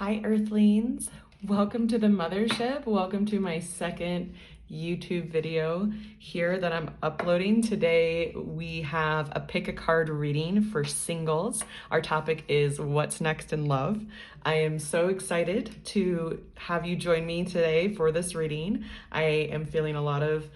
Hi, Earthlings. Welcome to the MotherShip. Welcome to my second YouTube video here that I'm uploading. Today we have a pick a card reading for singles. Our topic is what's next in love. I am so excited to have you join me today for this reading. I am feeling a lot of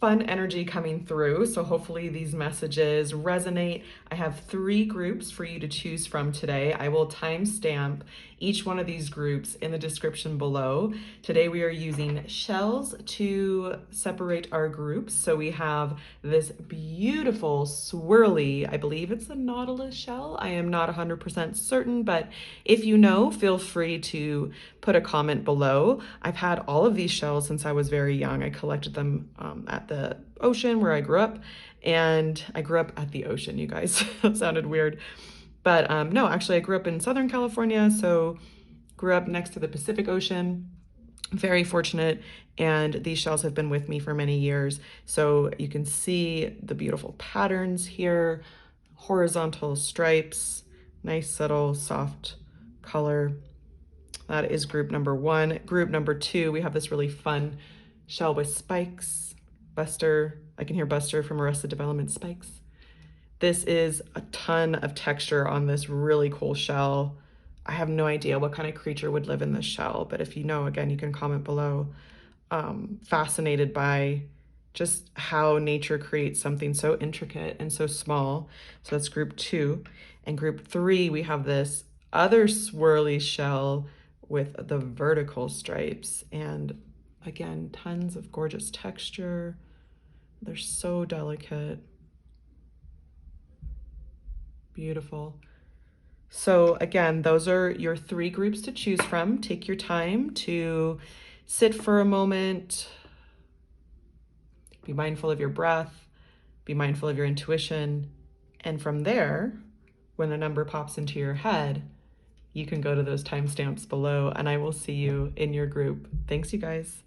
fun energy coming through, so hopefully these messages resonate. I have 3 groups for you to choose from today. I will timestamp each one of these groups in the description below. Today we are using shells to separate our groups. So we have this beautiful swirly, I believe it's a nautilus shell. I am not 100% certain, but if you know, feel free to put a comment below. I've had all of these shells since I was very young. I collected them at the ocean where I grew up, and I grew up at the ocean, you guys. That sounded weird. But no, actually I grew up in Southern California, so grew up next to the Pacific Ocean. Very fortunate, and these shells have been with me for many years. So you can see the beautiful patterns here, horizontal stripes, nice subtle soft color. That is group number 1. Group number 2, we have this really fun shell with spikes. Buster, I can hear Buster from Arrested Development, spikes. This is a ton of texture on this really cool shell. I have no idea what kind of creature would live in this shell, but if you know, again, you can comment below. Fascinated by just how nature creates something so intricate and so small. So that's group 2. And group 3, we have this other swirly shell with the vertical stripes. And again, tons of gorgeous texture. They're so delicate. Beautiful. So again, those are your 3 groups to choose from. Take your time to sit for a moment, be mindful of your breath, be mindful of your intuition, and from there, when a number pops into your head, you can go to those timestamps below, and I will see you in your group. Thanks, you guys.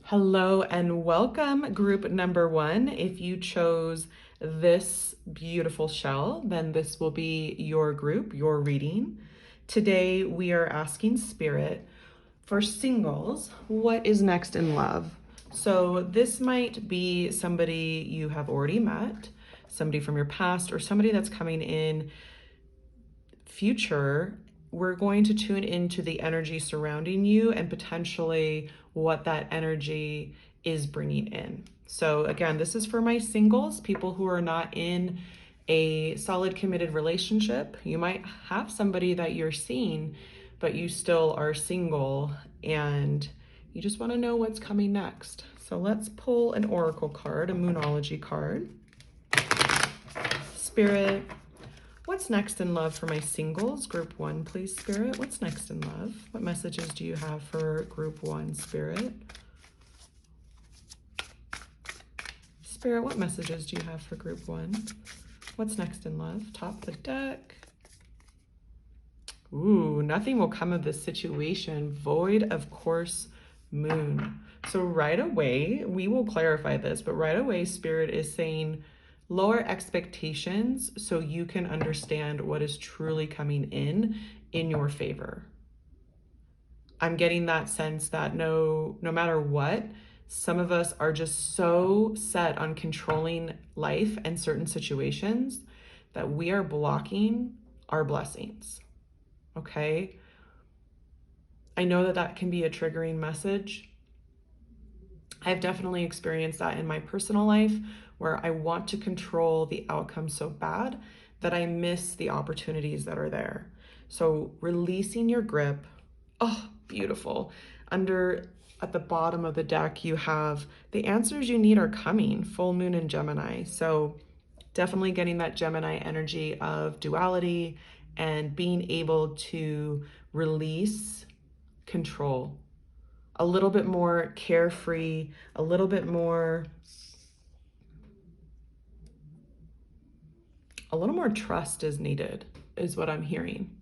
Hello and welcome, group number 1. If you chose this beautiful shell, then this will be your group, your reading. Today we are asking Spirit for singles, what is next in love? So this might be somebody you have already met, somebody from your past, or somebody that's coming in future. We're going to tune into the energy surrounding you and potentially what that energy is bringing in. So again, this is for my singles, people who are not in a solid committed relationship. You might have somebody that you're seeing, but you still are single and you just want to know what's coming next. So let's pull an oracle card, a moonology card. Spirit, what's next in love for my singles? Group 1, please, Spirit. What's next in love? What messages do you have for group 1, Spirit? Spirit, what messages do you have for group 1? What's next in love? Top of the deck. Ooh, nothing will come of this situation. Void of course, moon. So right away, we will clarify this, but right away, Spirit is saying lower expectations so you can understand what is truly coming in your favor. I'm getting that sense that no matter what, some of us are just so set on controlling life and certain situations that we are blocking our blessings. Okay? I know that that can be a triggering message. I've definitely experienced that in my personal life where I want to control the outcome so bad that I miss the opportunities that are there. So releasing your grip, oh, beautiful. At the bottom of the deck, you have the answers you need are coming, full moon in Gemini. So definitely getting that Gemini energy of duality and being able to release control, a little bit more carefree, a little bit more trust is needed, is what I'm hearing.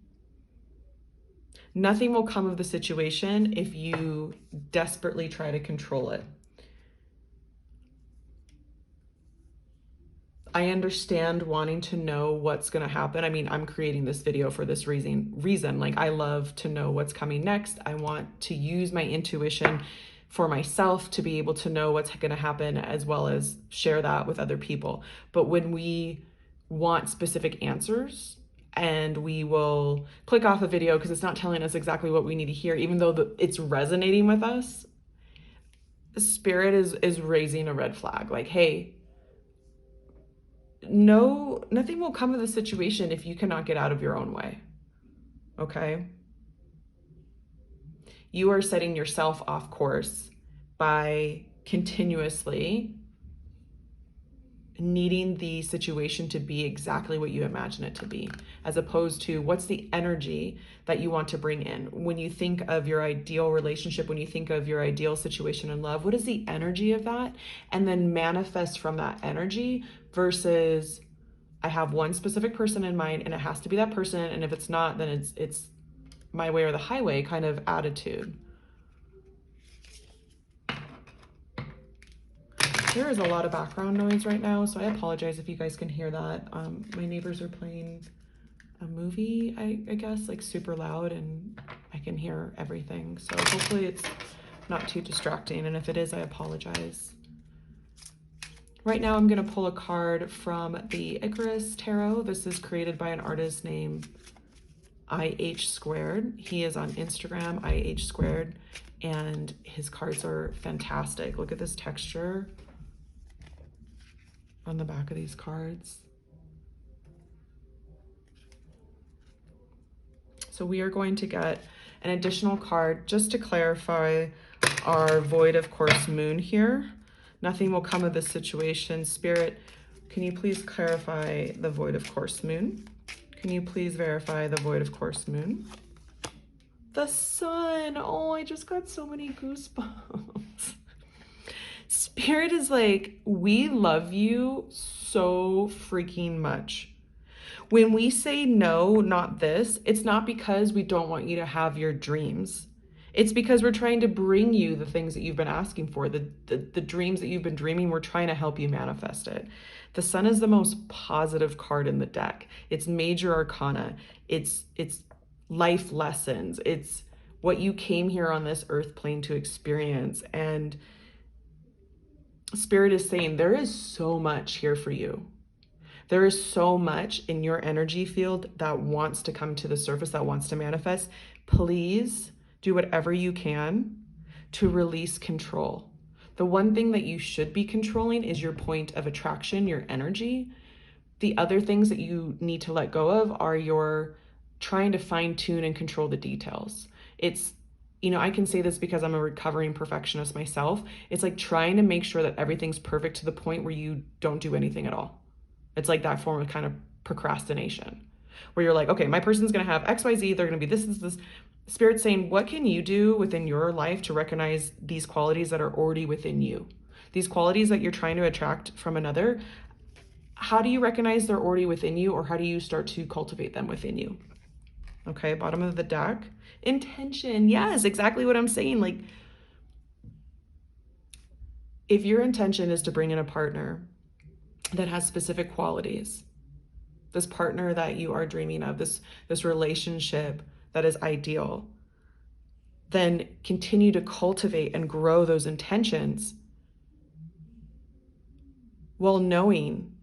Nothing will come of the situation if you desperately try to control it. I understand wanting to know what's going to happen. I mean, I'm creating this video for this reason. Like, I love to know what's coming next. I want to use my intuition for myself to be able to know what's going to happen, as well as share that with other people. But when we want specific answers, and we will click off a video because it's not telling us exactly what we need to hear, even though it's resonating with us, Spirit is raising a red flag. Like, hey, no, nothing will come of the situation if you cannot get out of your own way. Okay? You are setting yourself off course by continuously needing the situation to be exactly what you imagine it to be, as opposed to what's the energy that you want to bring in. When you think of your ideal relationship, when you think of your ideal situation in love, what is the energy of that? And then manifest from that energy versus, I have one specific person in mind and it has to be that person, and if it's not, then it's my way or the highway kind of attitude. There is a lot of background noise right now, so I apologize if you guys can hear that. My neighbors are playing a movie, I guess, like super loud, and I can hear everything. So hopefully it's not too distracting, and if it is, I apologize. Right now I'm going to pull a card from the Icarus Tarot. This is created by an artist named IH Squared. He is on Instagram, IH Squared, and his cards are fantastic. Look at this texture on the back of these cards. So we are going to get an additional card just to clarify our void of course moon here. Nothing will come of this situation. Spirit, can you please clarify the void of course moon? Can you please verify the void of course moon? The sun. Oh, I just got so many goosebumps. Spirit is like, we love you so freaking much. When we say no, not this, it's not because we don't want you to have your dreams. It's because we're trying to bring you the things that you've been asking for, the dreams that you've been dreaming. We're trying to help you manifest it. The sun is the most positive card in the deck. It's major arcana. It's life lessons. It's what you came here on this earth plane to experience. And Spirit is saying there is so much here for you. There is so much in your energy field that wants to come to the surface, that wants to manifest. Please do whatever you can to release control. The one thing that you should be controlling is your point of attraction, your energy. The other things that you need to let go of are your trying to fine tune and control the details. It's, you know, I can say this because I'm a recovering perfectionist myself. It's like trying to make sure that everything's perfect to the point where you don't do anything at all. It's like that form of kind of procrastination where you're like, okay, my person's going to have X, Y, Z. They're going to be this. Spirit's saying, what can you do within your life to recognize these qualities that are already within you? These qualities that you're trying to attract from another, how do you recognize they're already within you, or how do you start to cultivate them within you? Okay, bottom of the deck. Intention. Yes, exactly what I'm saying. Like, if your intention is to bring in a partner that has specific qualities, this partner that you are dreaming of, this relationship that is ideal, then continue to cultivate and grow those intentions while knowing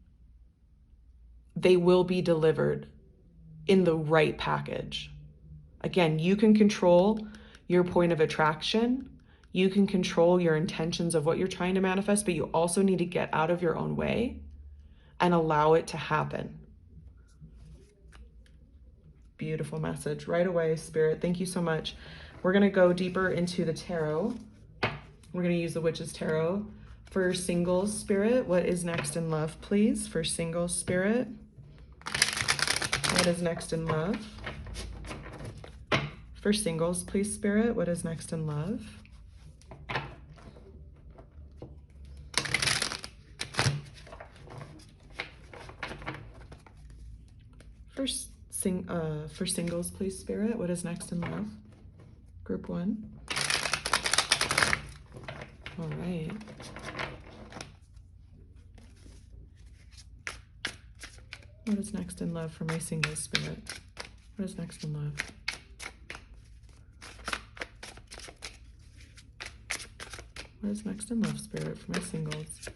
they will be delivered in the right package. Again, you can control your point of attraction. You can control your intentions of what you're trying to manifest, but you also need to get out of your own way and allow it to happen. Beautiful message right away, Spirit. Thank you so much. We're going to go deeper into the tarot. We're going to use the Witch's Tarot. For singles, Spirit, what is next in love, please? For singles, Spirit, what is next in love? For singles, please, Spirit, what is next in love? For singles, please, Spirit, what is next in love? Group 1. All right. What is next in love for my single spirit? What is next in love? What is next in love, spirit, for my singles?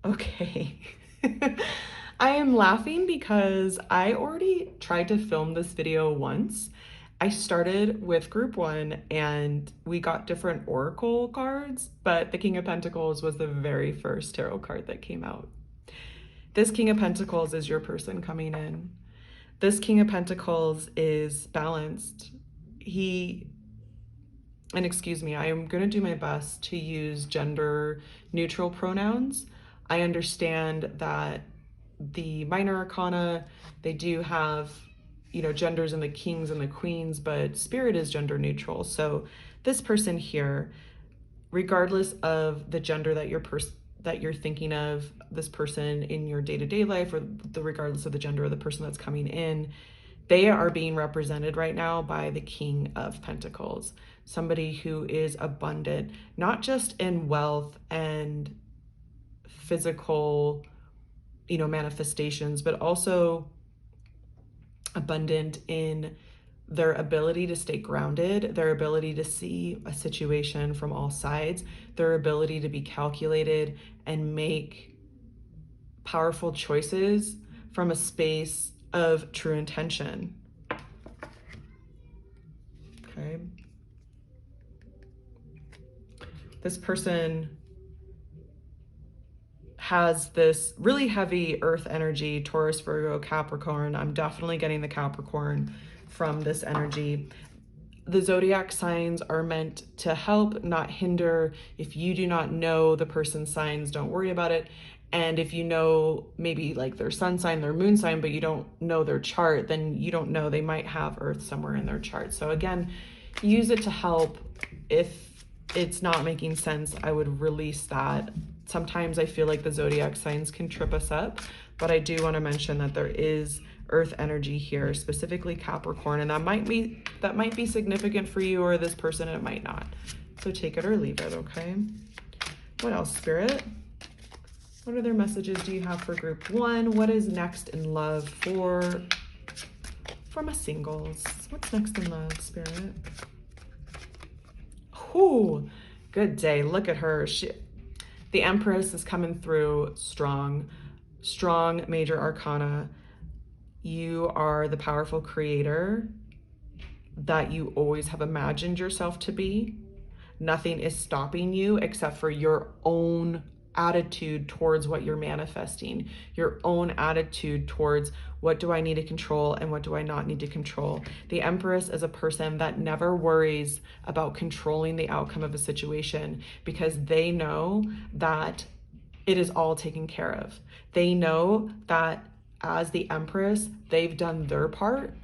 Okay. I am laughing because I already tried to film this video once. I started with group 1 and we got different oracle cards, but the King of Pentacles was the very first tarot card that came out. This King of Pentacles is your person coming in. This King of Pentacles is balanced. And excuse me, I am going to do my best to use gender neutral pronouns. I understand that the minor arcana, they do have, you know, genders in the kings and the queens, but spirit is gender neutral. So this person here, regardless of the gender that you're thinking of, this person in your day-to-day life, or regardless of the gender of the person that's coming in, they are being represented right now by the King of Pentacles, somebody who is abundant, not just in wealth and physical, you know, manifestations, but also abundant in their ability to stay grounded, their ability to see a situation from all sides, their ability to be calculated and make powerful choices from a space of true intention. Okay. This person has this really heavy earth energy, Taurus, Virgo, Capricorn. I'm definitely getting the Capricorn from this energy. The zodiac signs are meant to help, not hinder. If you do not know the person's signs, don't worry about it. And if you know maybe like their sun sign, their moon sign, but you don't know their chart, then you don't know they might have earth somewhere in their chart. So again, use it to help. If it's not making sense, I would release that. Sometimes I feel like the zodiac signs can trip us up, but I do want to mention that there is earth energy here, specifically Capricorn, and that might be significant for you or this person, it might not. So take it or leave it, okay? What else, Spirit? What other messages do you have for group 1? What is next in love for my singles? What's next in love, Spirit? Ooh, good day. Look at her. The Empress is coming through strong major arcana. You are the powerful creator that you always have imagined yourself to be. Nothing is stopping you except for your own attitude towards what you're manifesting, your own attitude towards what do I need to control and what do I not need to control. The Empress is a person that never worries about controlling the outcome of a situation because they know that it is all taken care of. They know that as the Empress, they've done their part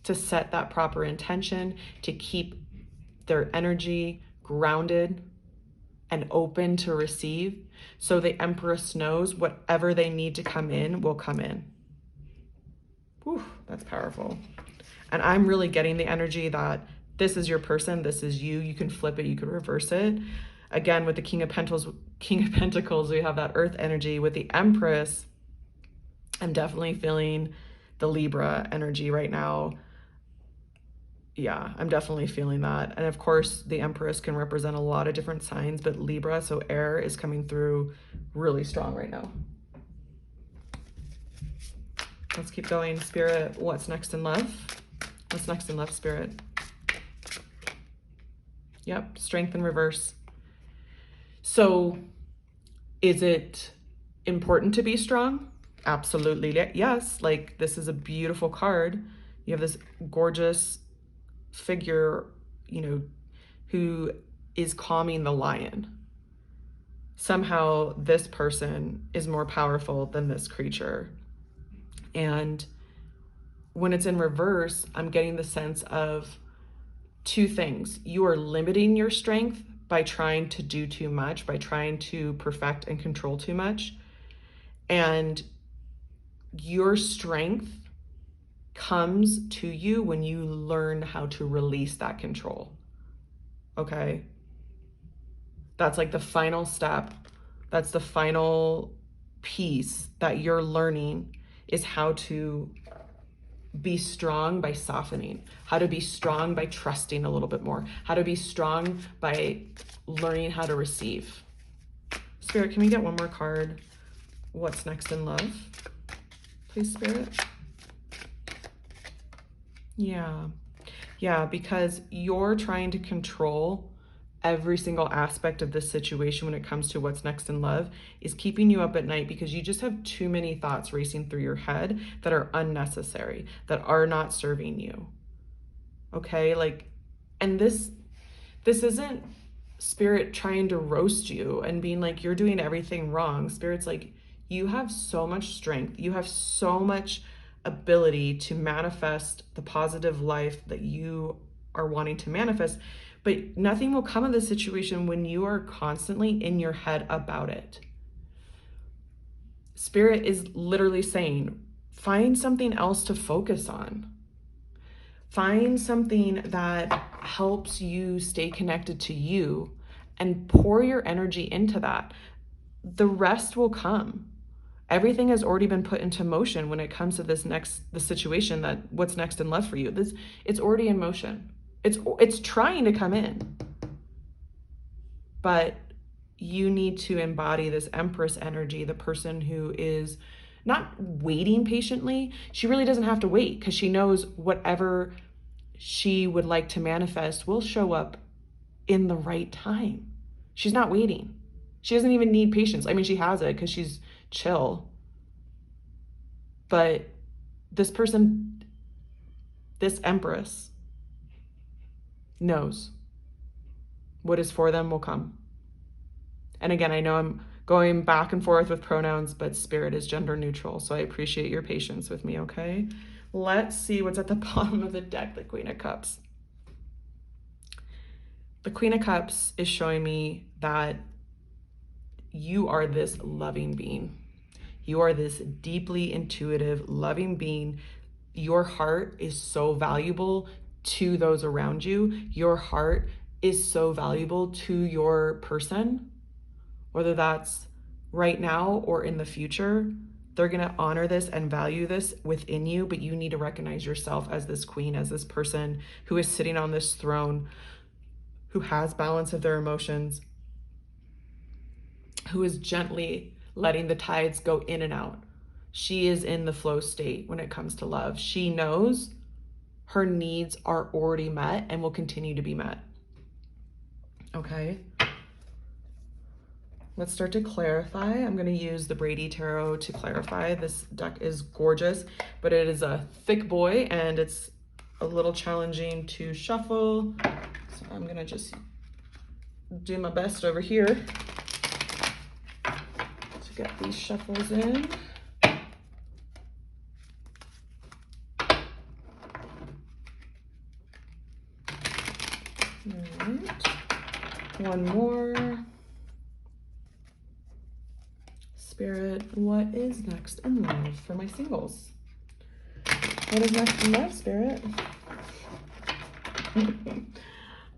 to set that proper intention, to keep their energy grounded and open to receive. So the Empress knows whatever they need to come in will come in. Whew, that's powerful. And I'm really getting the energy that this is your person, this is you. You can flip it, you can reverse it. Again, with the King of Pentacles, we have that earth energy. With the Empress, I'm definitely feeling the Libra energy right now. Yeah, I'm definitely feeling that. And of course, the Empress can represent a lot of different signs, but Libra, so air, is coming through really strong right now. Let's keep going, Spirit. What's next in love? What's next in love, Spirit? Yep, strength in reverse. So is it important to be strong? Absolutely, yes. Like, this is a beautiful card. You have this gorgeous figure, you know, who is calming the lion. Somehow this person is more powerful than this creature. And when it's in reverse, I'm getting the sense of two things. You are limiting your strength by trying to do too much, by trying to perfect and control too much. And your strength comes to you when you learn how to release that control. Okay? That's like the final step. That's the final piece that you're learning is how to be strong by softening, how to be strong by trusting a little bit more, how to be strong by learning how to receive. Spirit, can we get one more card? What's next in love? Please, Spirit. Yeah, because you're trying to control every single aspect of this situation when it comes to what's next in love is keeping you up at night because you just have too many thoughts racing through your head that are unnecessary, that are not serving you. Okay, like, and this isn't Spirit trying to roast you and being like, you're doing everything wrong. Spirit's like, you have so much strength. You have so much ability to manifest the positive life that you are wanting to manifest, but nothing will come of the situation when you are constantly in your head about it. Spirit is literally saying, find something else to focus on. Find something that helps you stay connected to you and pour your energy into that. The rest will come. Everything has already been put into motion when it comes to the situation that what's next in love for you. It's already in motion. It's trying to come in. But you need to embody this Empress energy, the person who is not waiting patiently. She really doesn't have to wait because she knows whatever she would like to manifest will show up in the right time. She's not waiting. She doesn't even need patience. I mean, she has it because she's chill. But this person, this Empress, knows what is for them will come. And again, I know I'm going back and forth with pronouns, but Spirit is gender neutral. So I appreciate your patience with me, okay? Let's see what's at the bottom of the deck, the Queen of Cups. The Queen of Cups is showing me that you are this loving being. You are this deeply intuitive, loving being. Your heart is so valuable to those around you. Your heart is so valuable to your person, whether that's right now or in the future. They're going to honor this and value this within you, but you need to recognize yourself as this queen, as this person who is sitting on this throne, who has balance of their emotions, who is gently letting the tides go in and out. She is in the flow state when it comes to love. She knows her needs are already met and will continue to be met. Okay. Let's start to clarify. I'm going to use the Brady Tarot to clarify. This deck is gorgeous, but it is a thick boy and it's a little challenging to shuffle. So I'm going to just do my best over here to get these shuffles in. All right. One more. Spirit, what is next in love for my singles? What is next in love, Spirit?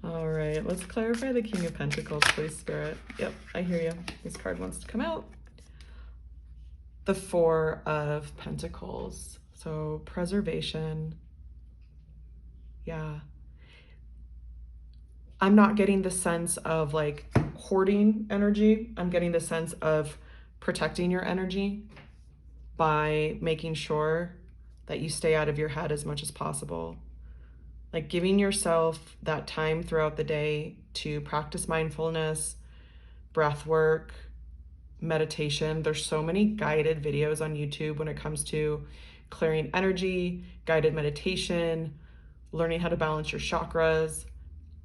All right, let's clarify the King of Pentacles, please, Spirit. Yep, I hear you. This card wants to come out. The Four of Pentacles. So preservation. Yeah. I'm not getting the sense of like hoarding energy. I'm getting the sense of protecting your energy by making sure that you stay out of your head as much as possible. Like giving yourself that time throughout the day to practice mindfulness, breath work, meditation. There's so many guided videos on YouTube when it comes to clearing energy, guided meditation, learning how to balance your chakras,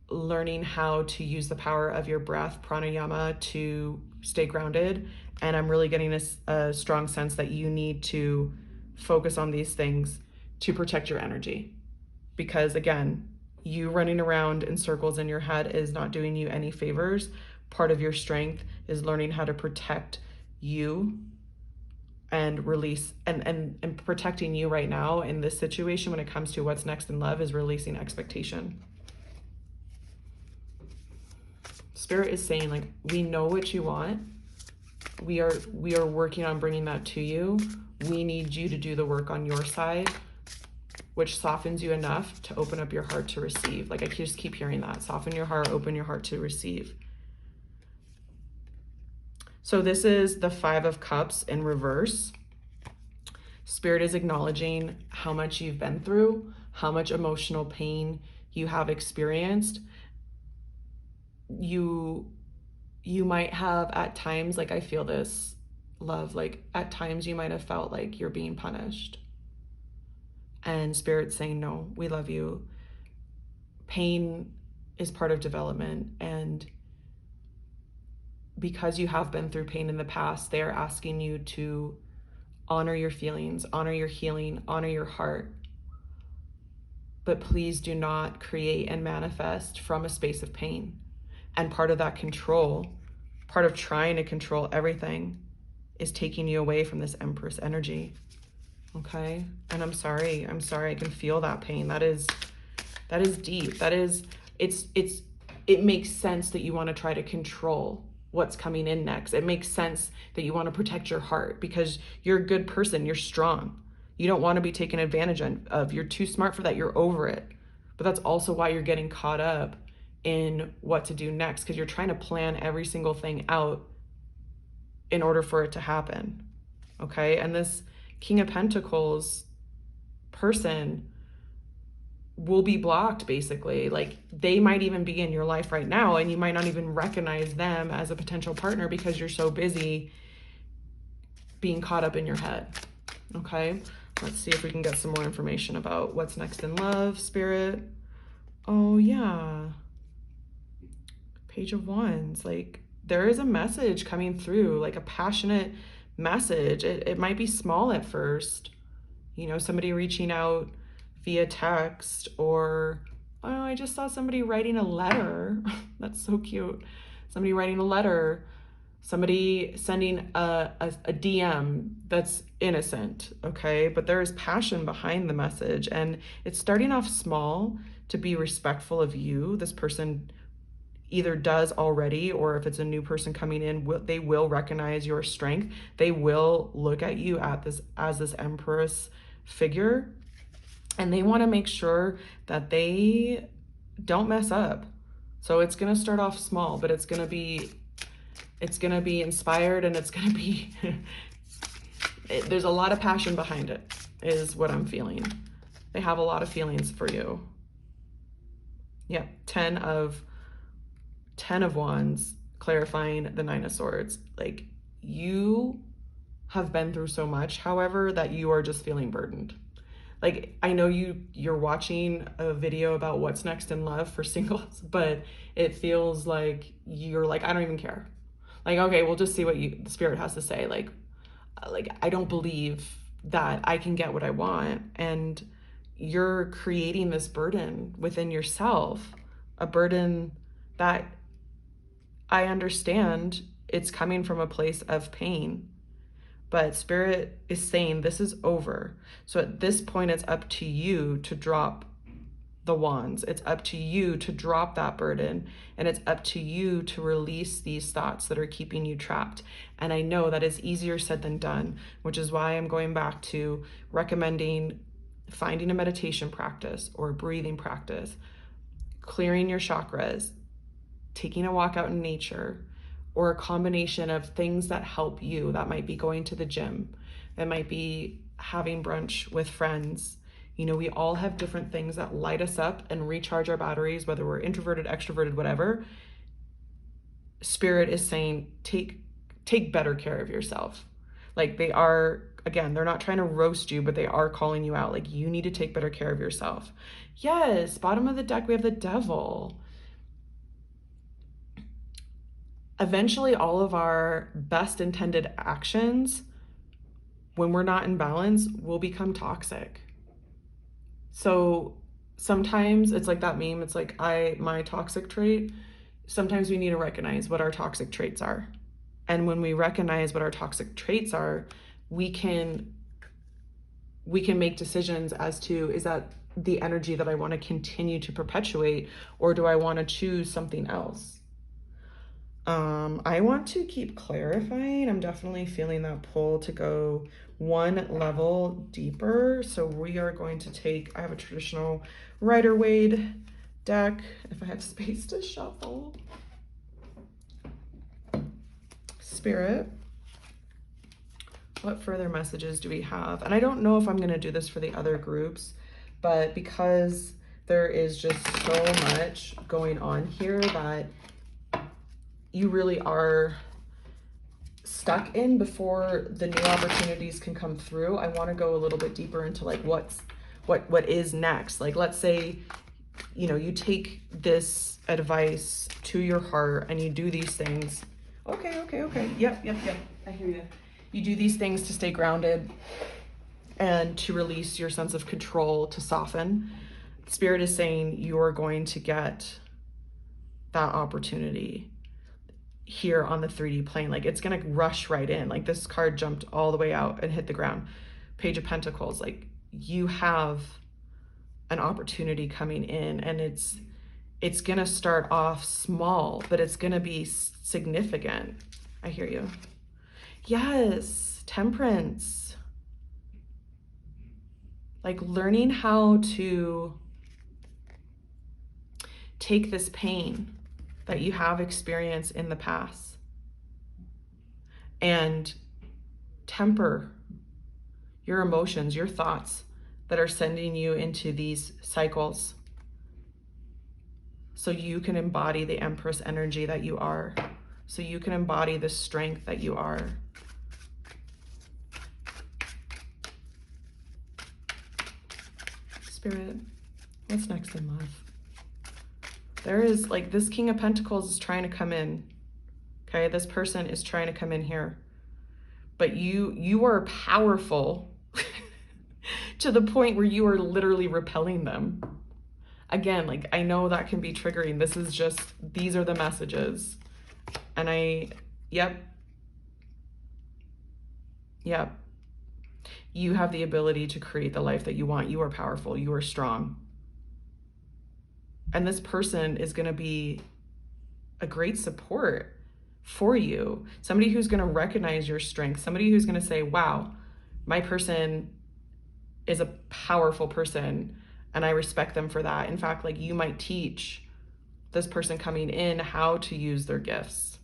learning how to use the power of your breath, pranayama, to stay grounded. And I'm really getting a strong sense that you need to focus on these things to protect your energy. Because again, you running around in circles in your head is not doing you any favors. Part of your strength is learning how to protect you and release and protecting you right now in this situation when it comes to what's next in love is releasing expectation. Spirit is saying, like, we know what you want. We are working on bringing that to you. We need you to do the work on your side, which softens you enough to open up your heart to receive. Like I just keep hearing that. Soften your heart, open your heart to receive. So this is the 5 of Cups in reverse. Spirit is acknowledging how much you've been through, how much emotional pain you have experienced. You might have at times, like I feel this, love, like at times you might have felt like you're being punished. And Spirit's saying, no, we love you. Pain is part of development. And because you have been through pain in the past, they're asking you to honor your feelings, honor your healing, honor your heart. But please do not create and manifest from a space of pain. And part of that control, part of trying to control everything, is taking you away from this Empress energy. Okay? And I'm sorry, I can feel that pain. That is deep. It makes sense that you want to try to control what's coming in next. It makes sense that you want to protect your heart because you're a good person. You're strong. You don't want to be taken advantage of. You're too smart for that. You're over it. But that's also why you're getting caught up in what to do next, because you're trying to plan every single thing out in order for it to happen. Okay? And this King of Pentacles person will be blocked, basically. Like they might even be in your life right now and you might not even recognize them as a potential partner because you're so busy being caught up in your head. Okay, let's see if we can get some more information about what's next in love, Spirit. Oh yeah, Page of Wands. Like there is a message coming through, like a passionate message. It might be small at first, you know, somebody reaching out via text, or oh, I just saw somebody writing a letter. That's so cute. Somebody writing a letter, somebody sending a DM that's innocent, okay? But there is passion behind the message, and it's starting off small to be respectful of you. This person either does already, or if it's a new person coming in, they will recognize your strength. They will look at you as this Empress figure, and they want to make sure that they don't mess up. So it's going to start off small, but it's going to be inspired, and it's going to be, there's a lot of passion behind it, is what I'm feeling. They have a lot of feelings for you. Yeah, 10 of Wands, clarifying the 9 of Swords. Like you have been through so much, however, that you are just feeling burdened. Like, I know you're watching a video about what's next in love for singles, but it feels like you're like, I don't even care. Like, okay, we'll just see what the Spirit has to say. Like, I don't believe that I can get what I want. And you're creating this burden within yourself, a burden that I understand it's coming from a place of pain. But Spirit is saying this is over. So at this point, it's up to you to drop the wands. It's up to you to drop that burden. And it's up to you to release these thoughts that are keeping you trapped. And I know that is easier said than done, which is why I'm going back to recommending finding a meditation practice or a breathing practice, clearing your chakras, taking a walk out in nature, or a combination of things that help you. That might be going to the gym. That might be having brunch with friends. You know, we all have different things that light us up and recharge our batteries, whether we're introverted, extroverted, whatever. Spirit is saying, take better care of yourself. Like they are, again, they're not trying to roast you, but they are calling you out. Like you need to take better care of yourself. Yes, bottom of the deck, we have the Devil. Eventually, all of our best intended actions, when we're not in balance, will become toxic. So sometimes it's like that meme. It's like my toxic trait. Sometimes we need to recognize what our toxic traits are. And when we recognize what our toxic traits are, we can make decisions as to, is that the energy that I want to continue to perpetuate, or do I want to choose something else? I want to keep clarifying. I'm definitely feeling that pull to go one level deeper. So we are going to take, I have a traditional Rider-Waite deck, if I have space to shuffle. Spirit, what further messages do we have? And I don't know if I'm going to do this for the other groups, but because there is just so much going on here that you really are stuck in before the new opportunities can come through, I want to go a little bit deeper into like what is next. Like, let's say, you know, you take this advice to your heart and you do these things. Okay. Yep. I hear you. You do these things to stay grounded and to release your sense of control, to soften. Spirit is saying you're going to get that opportunity here on the 3D plane. Like, it's gonna rush right in. Like, this card jumped all the way out and hit the ground. Page of Pentacles. Like, you have an opportunity coming in, and it's gonna start off small, but it's gonna be significant. I hear you. Yes, Temperance. Like, learning how to take this pain that you have experienced in the past and temper your emotions, your thoughts that are sending you into these cycles, so you can embody the Empress energy that you are, so you can embody the strength that you are. Spirit, what's next in love? There is, like, this King of Pentacles is trying to come in. Okay, this person is trying to come in here. But you are powerful to the point where you are literally repelling them. Again, like, I know that can be triggering. This is just, these are the messages. And yep. You have the ability to create the life that you want. You are powerful. You are strong. And this person is going to be a great support for you. Somebody who's going to recognize your strength. Somebody who's going to say, wow, my person is a powerful person and I respect them for that. In fact, like, you might teach this person coming in how to use their gifts.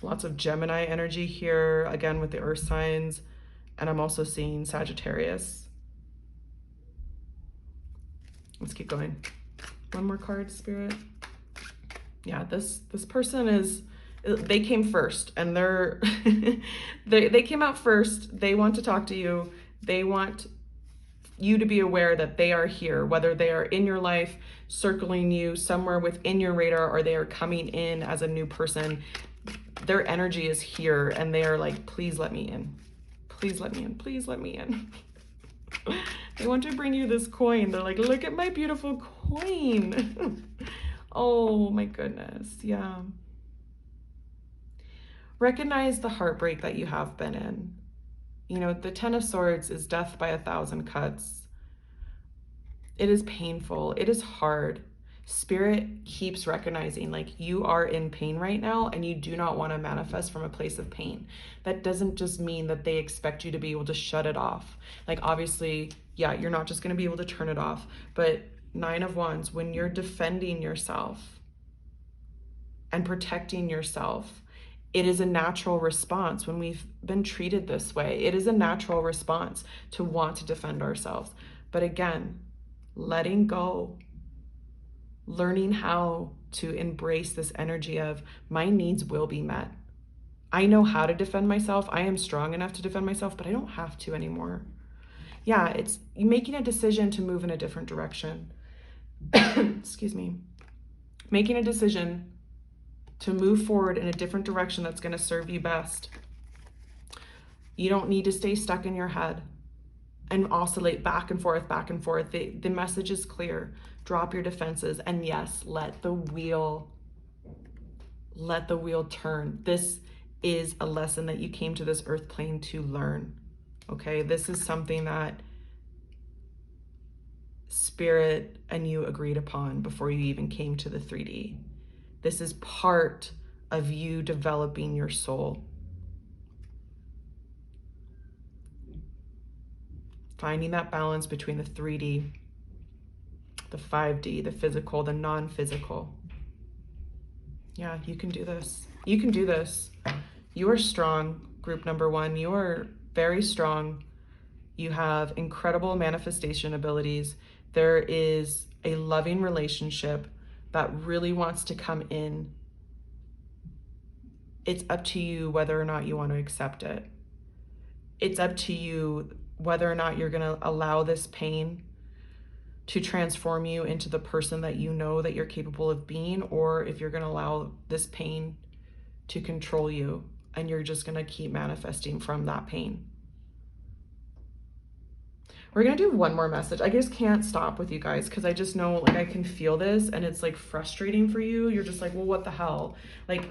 Lots of Gemini energy here, again, with the earth signs. And I'm also seeing Sagittarius. Let's keep going. One more card, Spirit. Yeah, this person is, they came first, and they're they came out first. They want to talk to you. They want you to be aware that they are here, whether they are in your life, circling you somewhere within your radar, or they are coming in as a new person. Their energy is here, and they are like, please let me in. Please let me in. Please let me in. They want to bring you this coin. They're like, look at my beautiful coin. Oh my goodness. Yeah. Recognize the heartbreak that you have been in. You know, the Ten of Swords is death by 1,000 cuts. It is painful. It is hard. Spirit keeps recognizing, like, you are in pain right now, and you do not want to manifest from a place of pain. That doesn't just mean that they expect you to be able to shut it off. Like, obviously, yeah, you're not just going to be able to turn it off, but Nine of Wands, when you're defending yourself and protecting yourself, it is a natural response. When we've been treated this way, it is a natural response to want to defend ourselves. But again, letting go, learning how to embrace this energy of, my needs will be met. I know how to defend myself. I am strong enough to defend myself, but I don't have to anymore. Yeah, it's making a decision to move in a different direction. Excuse me. Making a decision to move forward in a different direction that's going to serve you best. You don't need to stay stuck in your head and oscillate back and forth, back and forth. The message is clear. Drop your defenses, and yes, let the wheel turn. This is a lesson that you came to this earth plane to learn. Okay, this is something that Spirit and you agreed upon before you even came to the 3D. This is part of you developing your soul. Finding that balance between the 3D, the 5D, the physical, the non-physical. Yeah, you can do this. You can do this. You are strong, group number 1. You are very strong. You have incredible manifestation abilities. There is a loving relationship that really wants to come in. It's up to you whether or not you want to accept it. It's up to you whether or not you're going to allow this pain to transform you into the person that you know that you're capable of being, or if you're going to allow this pain to control you and you're just going to keep manifesting from that pain. We're going to do one more message. I just can't stop with you guys because I just know, like, I can feel this and it's like frustrating for you. You're just like, well, what the hell? Like,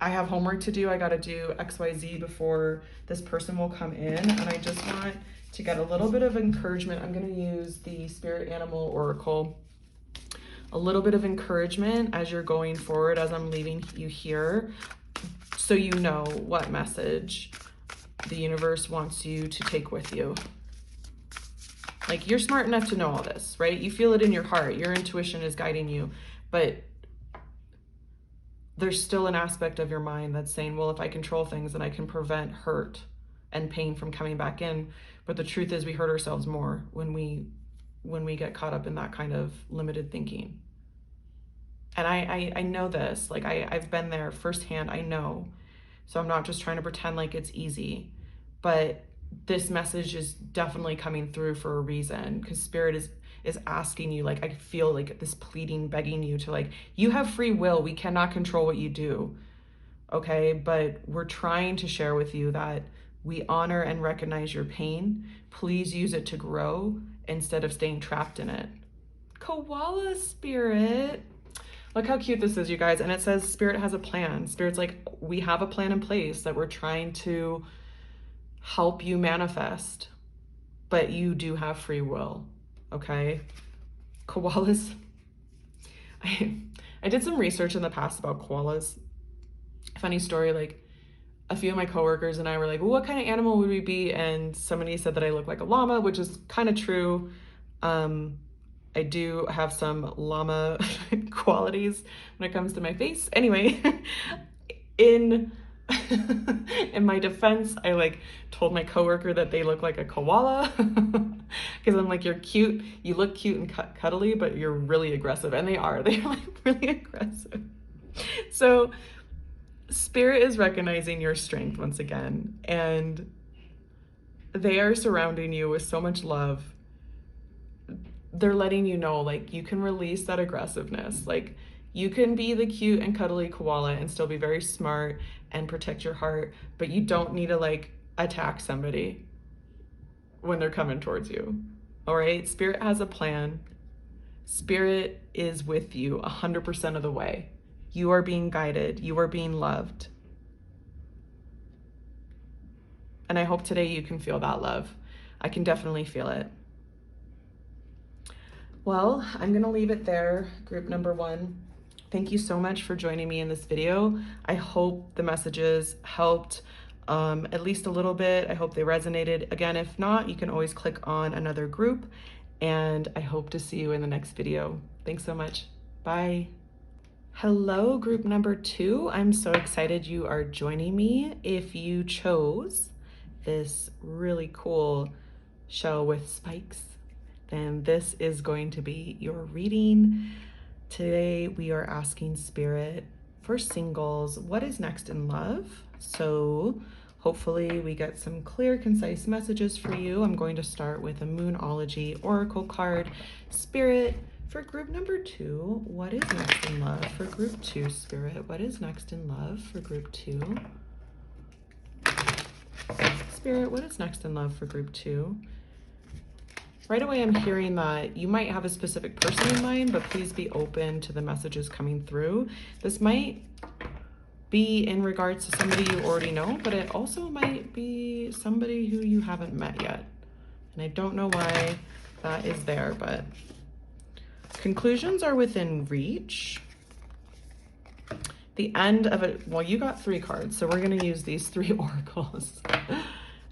I have homework to do. I got to do XYZ before this person will come in. And I just want to get a little bit of encouragement. I'm going to use the Spirit Animal Oracle. A little bit of encouragement as you're going forward, as I'm leaving you here, so you know what message the universe wants you to take with you. Like, you're smart enough to know all this, right? You feel it in your heart. Your intuition is guiding you, but there's still an aspect of your mind that's saying, well, if I control things, then I can prevent hurt and pain from coming back in. But the truth is we hurt ourselves more when we get caught up in that kind of limited thinking. And I know this, like I've been there firsthand, I know. So I'm not just trying to pretend like it's easy, but this message is definitely coming through for a reason, because Spirit is asking you, like, I feel like this pleading, begging you to, like, you have free will. We cannot control what you do. Okay. But we're trying to share with you that we honor and recognize your pain. Please use it to grow instead of staying trapped in it. Koala Spirit. Look how cute this is, you guys. And it says Spirit has a plan. Spirit's like, we have a plan in place that we're trying to help you manifest, but you do have free will. Okay. Koalas. I did some research in the past about koalas. Funny story, like, a few of my coworkers and I were like, well, what kind of animal would we be? And somebody said that I look like a llama, which is kind of true. I do have some llama qualities when it comes to my face. Anyway, in my defense, I like told my coworker that they look like a koala because I'm like, you're cute, you look cute and cuddly, but you're really aggressive. And they're like really aggressive. So Spirit is recognizing your strength once again, and they are surrounding you with so much love. They're letting you know, like, you can release that aggressiveness. Like, you can be the cute and cuddly koala and still be very smart and protect your heart, but you don't need to, like, attack somebody when they're coming towards you. All right? Spirit has a plan. Spirit is with you 100% of the way. You are being guided. You are being loved. And I hope today you can feel that love. I can definitely feel it. Well, I'm going to leave it there, group number 1. Thank you so much for joining me in this video. I hope the messages helped at least a little bit. I hope they resonated. Again, if not, you can always click on another group, and I hope to see you in the next video. Thanks so much. Bye. Hello, group number 2. I'm so excited you are joining me. If you chose this really cool shell with spikes, then this is going to be your reading. Today we are asking Spirit for singles, what is next in love? So hopefully we get some clear, concise messages for you. I'm going to start with a Moonology Oracle card. Spirit, for group number 2, what is next in love for group 2, Spirit? What is next in love for group 2? Spirit, what is next in love for group 2? Right away, I'm hearing that you might have a specific person in mind, but please be open to the messages coming through. This might be in regards to somebody you already know, but it also might be somebody who you haven't met yet. And I don't know why that is there, but Conclusions are within reach. The end of it, well, you got 3 cards, so we're going to use these 3 oracles.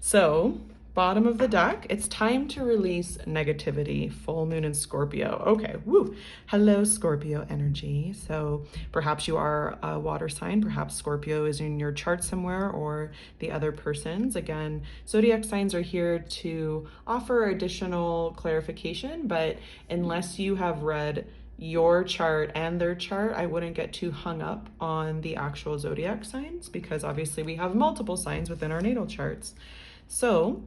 So, bottom of the deck, it's time to release negativity, full moon in Scorpio. Okay, woo. Hello, Scorpio energy. So perhaps you are a water sign, perhaps Scorpio is in your chart somewhere, or the other person's. Again, zodiac signs are here to offer additional clarification, but unless you have read your chart and their chart, I wouldn't get too hung up on the actual zodiac signs, because obviously we have multiple signs within our natal charts. So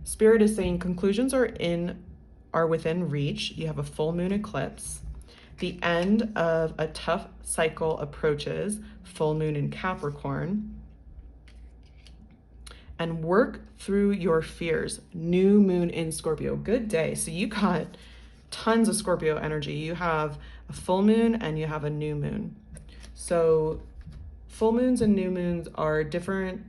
Spirit is saying conclusions are within reach. You have a full moon eclipse. The end of a tough cycle approaches, full moon in Capricorn. And work through your fears, new moon in Scorpio. Good day. So you got tons of Scorpio energy. You have a full moon and you have a new moon. So full moons and new moons are different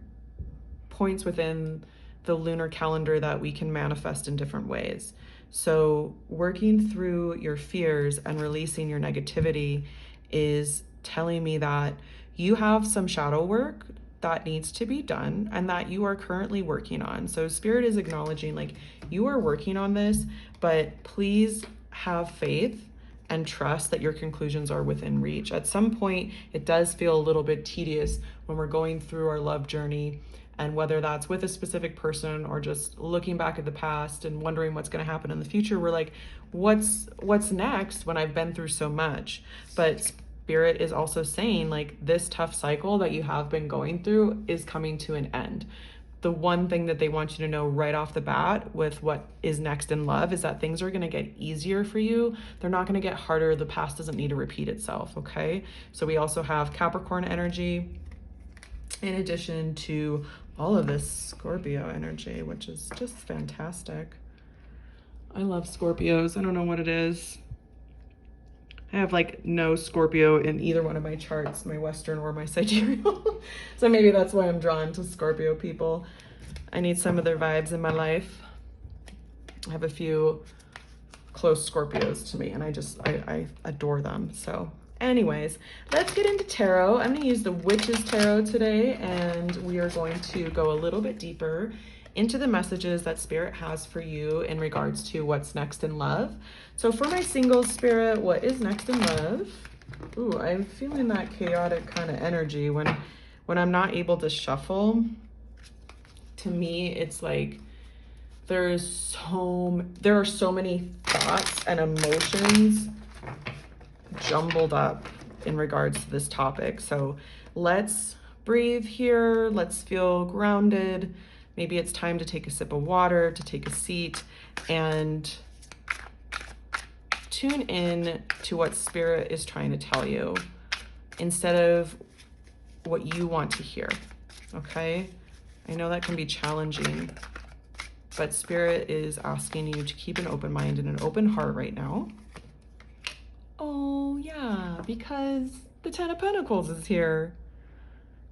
points within the lunar calendar that we can manifest in different ways. So working through your fears and releasing your negativity is telling me that you have some shadow work that needs to be done and that you are currently working on. So Spirit is acknowledging like you are working on this, but please have faith and trust that your conclusions are within reach. At some point, it does feel a little bit tedious when we're going through our love journey, and whether that's with a specific person or just looking back at the past and wondering what's going to happen in the future, we're like, what's next when I've been through so much? But Spirit is also saying like this tough cycle that you have been going through is coming to an end. The one thing that they want you to know right off the bat with what is next in love is that things are going to get easier for you. They're not going to get harder. The past doesn't need to repeat itself, okay? So we also have Capricorn energy in addition to all of this Scorpio energy, which is just fantastic. I love Scorpios. I don't know what it is. I have like no Scorpio in either one of my charts, my Western or my sidereal. So maybe that's why I'm drawn to Scorpio people. I need some of their vibes in my life. I have a few close Scorpios to me and I adore them. So anyways, let's get into tarot. I'm going to use the Witch's Tarot today, and we are going to go a little bit deeper into the messages that Spirit has for you in regards to what's next in love. So for my singles, Spirit, what is next in love? Ooh, I'm feeling that chaotic kind of energy when I'm not able to shuffle. To me, it's like there are so many thoughts and emotions jumbled up in regards to this topic. So let's breathe here. Let's feel grounded. Maybe it's time to take a sip of water, to take a seat, and tune in to what Spirit is trying to tell you instead of what you want to hear, okay? I know that can be challenging, but Spirit is asking you to keep an open mind and an open heart right now. Oh yeah, because the 10 of Pentacles is here.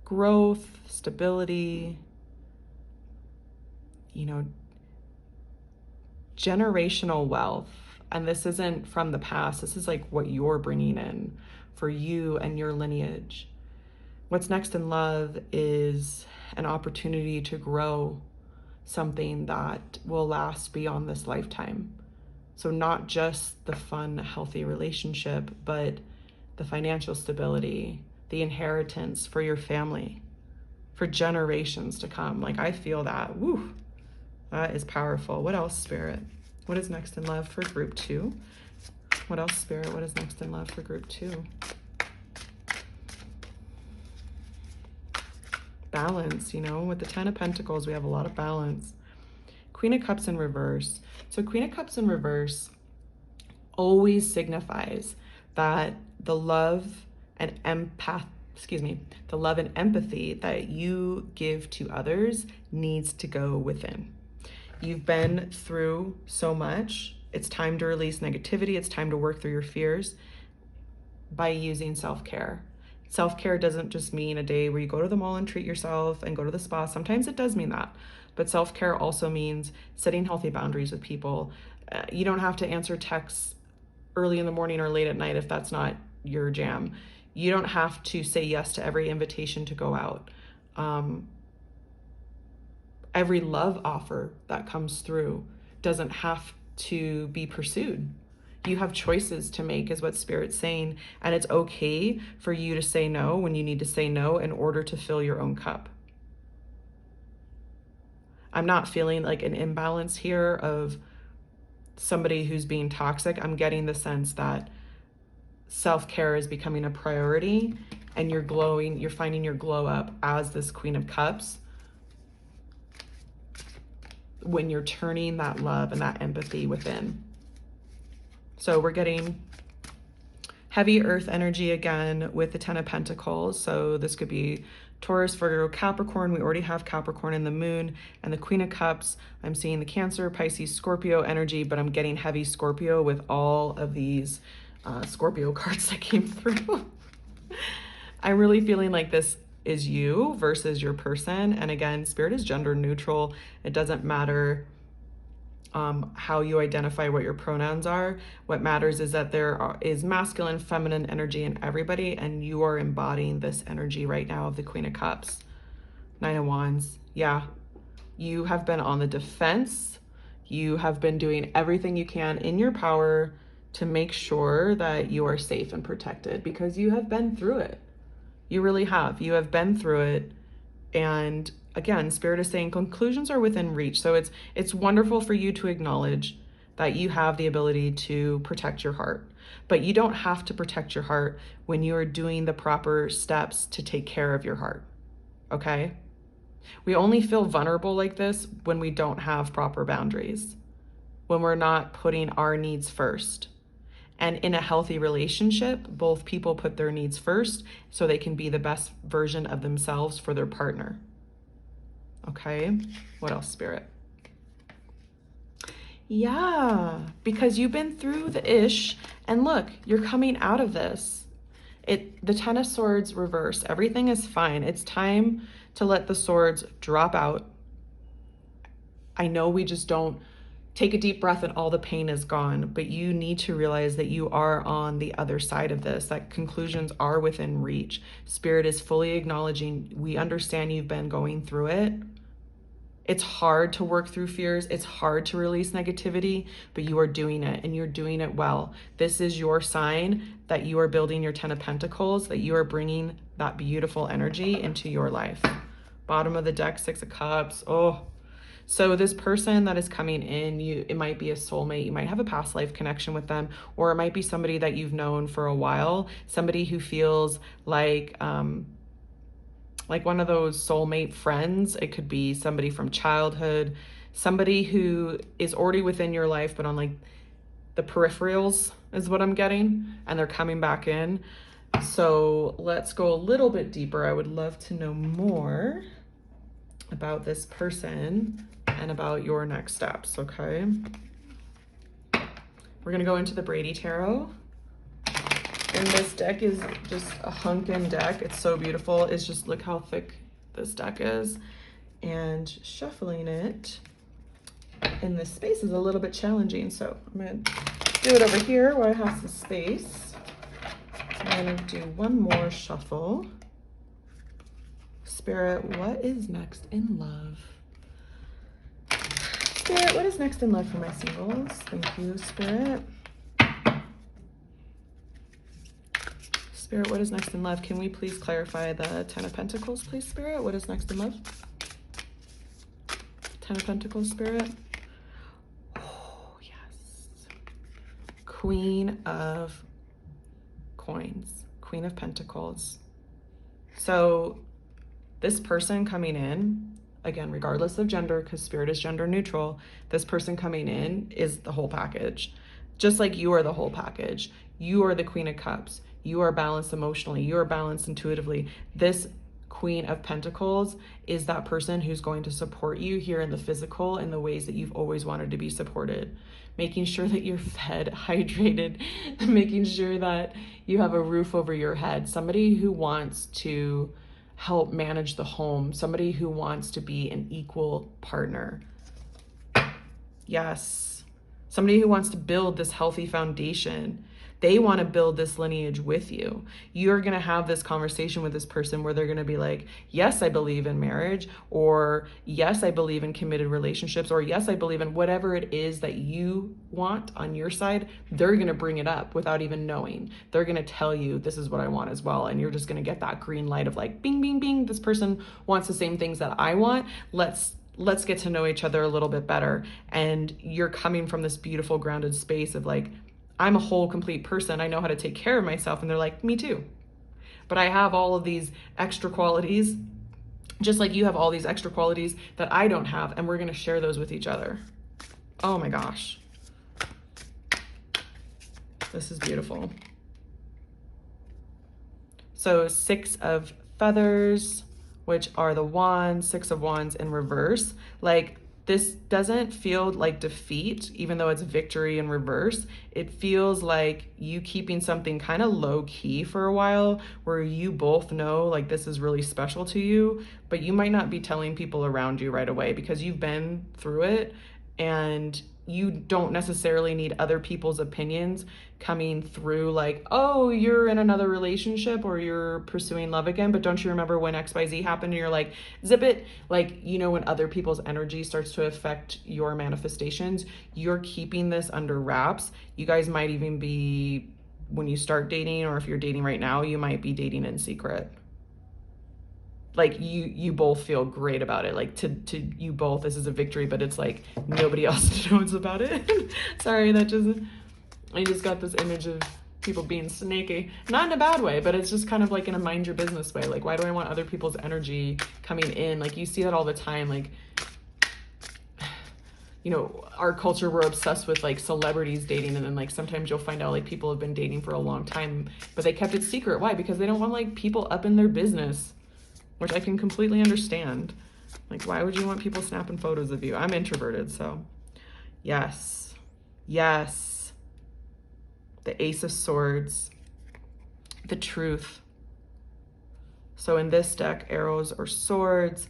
Growth, stability, you know, generational wealth. And this isn't from the past. This is like what you're bringing in for you and your lineage. What's next in love is an opportunity to grow something that will last beyond this lifetime. So not just the fun, healthy relationship, but the financial stability, the inheritance for your family, for generations to come. Like I feel that, woo, that is powerful. What else, Spirit? What is next in love for group 2? What else, Spirit? What is next in love for group 2? Balance, you know, with the 10 of Pentacles, we have a lot of balance. Queen of Cups in reverse. So Queen of Cups in reverse always signifies that the love and the love and empathy that you give to others needs to go within. You've been through so much. It's time to release negativity. It's time to work through your fears by using self-care. Self-care doesn't just mean a day where you go to the mall and treat yourself and go to the spa. Sometimes it does mean that. But self-care also means setting healthy boundaries with people. You don't have to answer texts early in the morning or late at night if that's not your jam. You don't have to say yes to every invitation to go out. Every love offer that comes through doesn't have to be pursued. You have choices to make, is what Spirit's saying. And it's okay for you to say no when you need to say no in order to fill your own cup. I'm not feeling like an imbalance here of somebody who's being toxic. I'm getting the sense that self-care is becoming a priority and you're glowing, you're finding your glow up as this Queen of Cups when you're turning that love and that empathy within. So we're getting heavy earth energy again with the 10 of Pentacles. So this could be Taurus, Virgo, Capricorn. We already have Capricorn in the moon and the Queen of Cups. I'm seeing the Cancer, Pisces, Scorpio energy, but I'm getting heavy Scorpio with all of these Scorpio cards that came through. I'm really feeling like this is you versus your person. And again, Spirit is gender neutral. It doesn't matter how you identify, what your pronouns are. What matters is that there is masculine, feminine energy in everybody, and you are embodying this energy right now of the Queen of Cups. 9 of Wands. Yeah, you have been on the defense. You have been doing everything you can in your power to make sure that you are safe and protected because you have been through it. You really have. You have been through it. And again, Spirit is saying conclusions are within reach. So it's wonderful for you to acknowledge that you have the ability to protect your heart, but you don't have to protect your heart when you are doing the proper steps to take care of your heart. Okay? We only feel vulnerable like this when we don't have proper boundaries, when we're not putting our needs first. And in a healthy relationship, both people put their needs first so they can be the best version of themselves for their partner. Okay, what else, Spirit? Yeah, because you've been through the ish, and look, you're coming out of this. The 10 of Swords reverse. Everything is fine. It's time to let the swords drop out. I know we just don't take a deep breath and all the pain is gone, but you need to realize that you are on the other side of this, that conclusions are within reach. Spirit is fully acknowledging, we understand you've been going through it. It's hard to work through fears. It's hard to release negativity, but you are doing it and you're doing it well. This is your sign that you are building your 10 of Pentacles, that you are bringing that beautiful energy into your life. Bottom of the deck, 6 of Cups. Oh, so this person that is coming in, it might be a soulmate. You might have a past life connection with them, or it might be somebody that you've known for a while, somebody who feels like one of those soulmate friends. It could be somebody from childhood, somebody who is already within your life, but on like the peripherals is what I'm getting, and they're coming back in. So let's go a little bit deeper. I would love to know more about this person and about your next steps, okay? We're gonna go into the Brady Tarot. And this deck is just a hunkin' deck. It's so beautiful. It's just, look how thick this deck is. And shuffling it in this space is a little bit challenging. So I'm gonna do it over here where I have some space. I'm gonna do one more shuffle. Spirit, what is next in love? Spirit, what is next in love for my singles? Thank you, Spirit. Spirit, what is next in love? Can we please clarify the 10 of Pentacles, please, Spirit? What is next in love? 10 of Pentacles, Spirit. Oh, yes. Queen of Coins, Queen of Pentacles. So this person coming in, again, regardless of gender, because Spirit is gender neutral, this person coming in is the whole package. Just like you are the whole package. You are the Queen of Cups. You are balanced emotionally. You are balanced intuitively. This Queen of Pentacles is that person who's going to support you here in the physical in the ways that you've always wanted to be supported. Making sure that you're fed, hydrated, making sure that you have a roof over your head. Somebody who wants to help manage the home. Somebody who wants to be an equal partner. Yes. somebody who wants to build this healthy foundation. They want to build this lineage with you. You're going to have this conversation with this person where they're going to be like, yes, I believe in marriage, or yes, I believe in committed relationships, or yes, I believe in whatever it is that you want on your side. They're going to bring it up without even knowing. They're going to tell you, this is what I want as well. And you're just going to get that green light of like, bing, bing, bing. This person wants the same things that I want. Let's get to know each other a little bit better. And you're coming from this beautiful grounded space of like, I'm a whole complete person. I know how to take care of myself. And they're like, me too. But I have all of these extra qualities, just like you have all these extra qualities that I don't have. And we're going to share those with each other. Oh my gosh. This is beautiful. So 6 of feathers, which are the wands, 6 of wands in reverse. Like, this doesn't feel like defeat, even though it's victory in reverse. It feels like you keeping something kind of low key for a while, where you both know like this is really special to you, but you might not be telling people around you right away because you've been through it, and you don't necessarily need other people's opinions coming through like, oh, you're in another relationship or you're pursuing love again, but don't you remember when XYZ happened? And you're like, zip it. Like, you know, when other people's energy starts to affect your manifestations, you're keeping this under wraps. You guys might even be, when you start dating, or if you're dating right now, you might be dating in secret. Like you both feel great about it. Like to you both, this is a victory, but it's like nobody else knows about it. Sorry, I just got this image of people being snaky, not in a bad way, but it's just kind of like in a mind your business way. Like, why do I want other people's energy coming in? Like, you see that all the time. Like, you know, our culture, we're obsessed with like celebrities dating, and then like sometimes you'll find out like people have been dating for a long time, but they kept it secret. Why? Because they don't want like people up in their business, which I can completely understand. Like, why would you want people snapping photos of you? I'm introverted, so yes, yes. The Ace of Swords, the Truth. So in this deck, arrows or swords,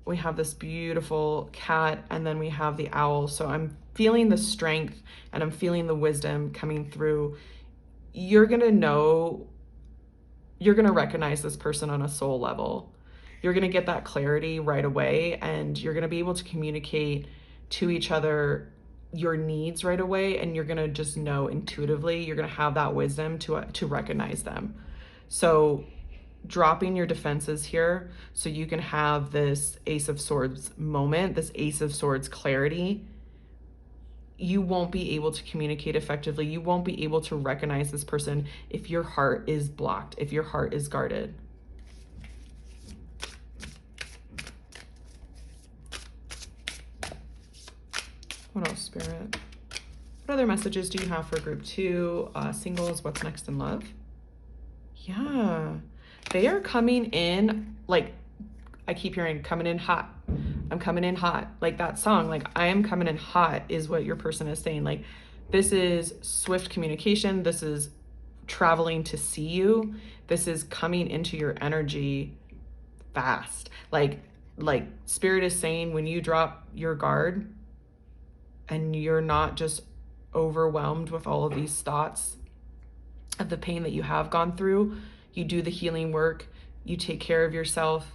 we have this beautiful cat, and then we have the owl. So I'm feeling the strength and I'm feeling the wisdom coming through. You're gonna know, you're gonna recognize this person on a soul level. You're gonna get that clarity right away, and you're gonna be able to communicate to each other your needs right away, and you're gonna just know intuitively. You're gonna have that wisdom to recognize them. So dropping your defenses here so you can have this Ace of Swords moment, this Ace of Swords clarity. You won't be able to communicate effectively. You won't be able to recognize this person if your heart is blocked, if your heart is guarded. What else, Spirit? What other messages do you have for group 2? Singles, what's next in love? Yeah, they are coming in, like, I keep hearing coming in hot. I'm coming in hot. Like that song, like I am coming in hot is what your person is saying. Like, this is swift communication. This is traveling to see you. This is coming into your energy fast. Like Spirit is saying, when you drop your guard and you're not just overwhelmed with all of these thoughts of the pain that you have gone through, you do the healing work, you take care of yourself,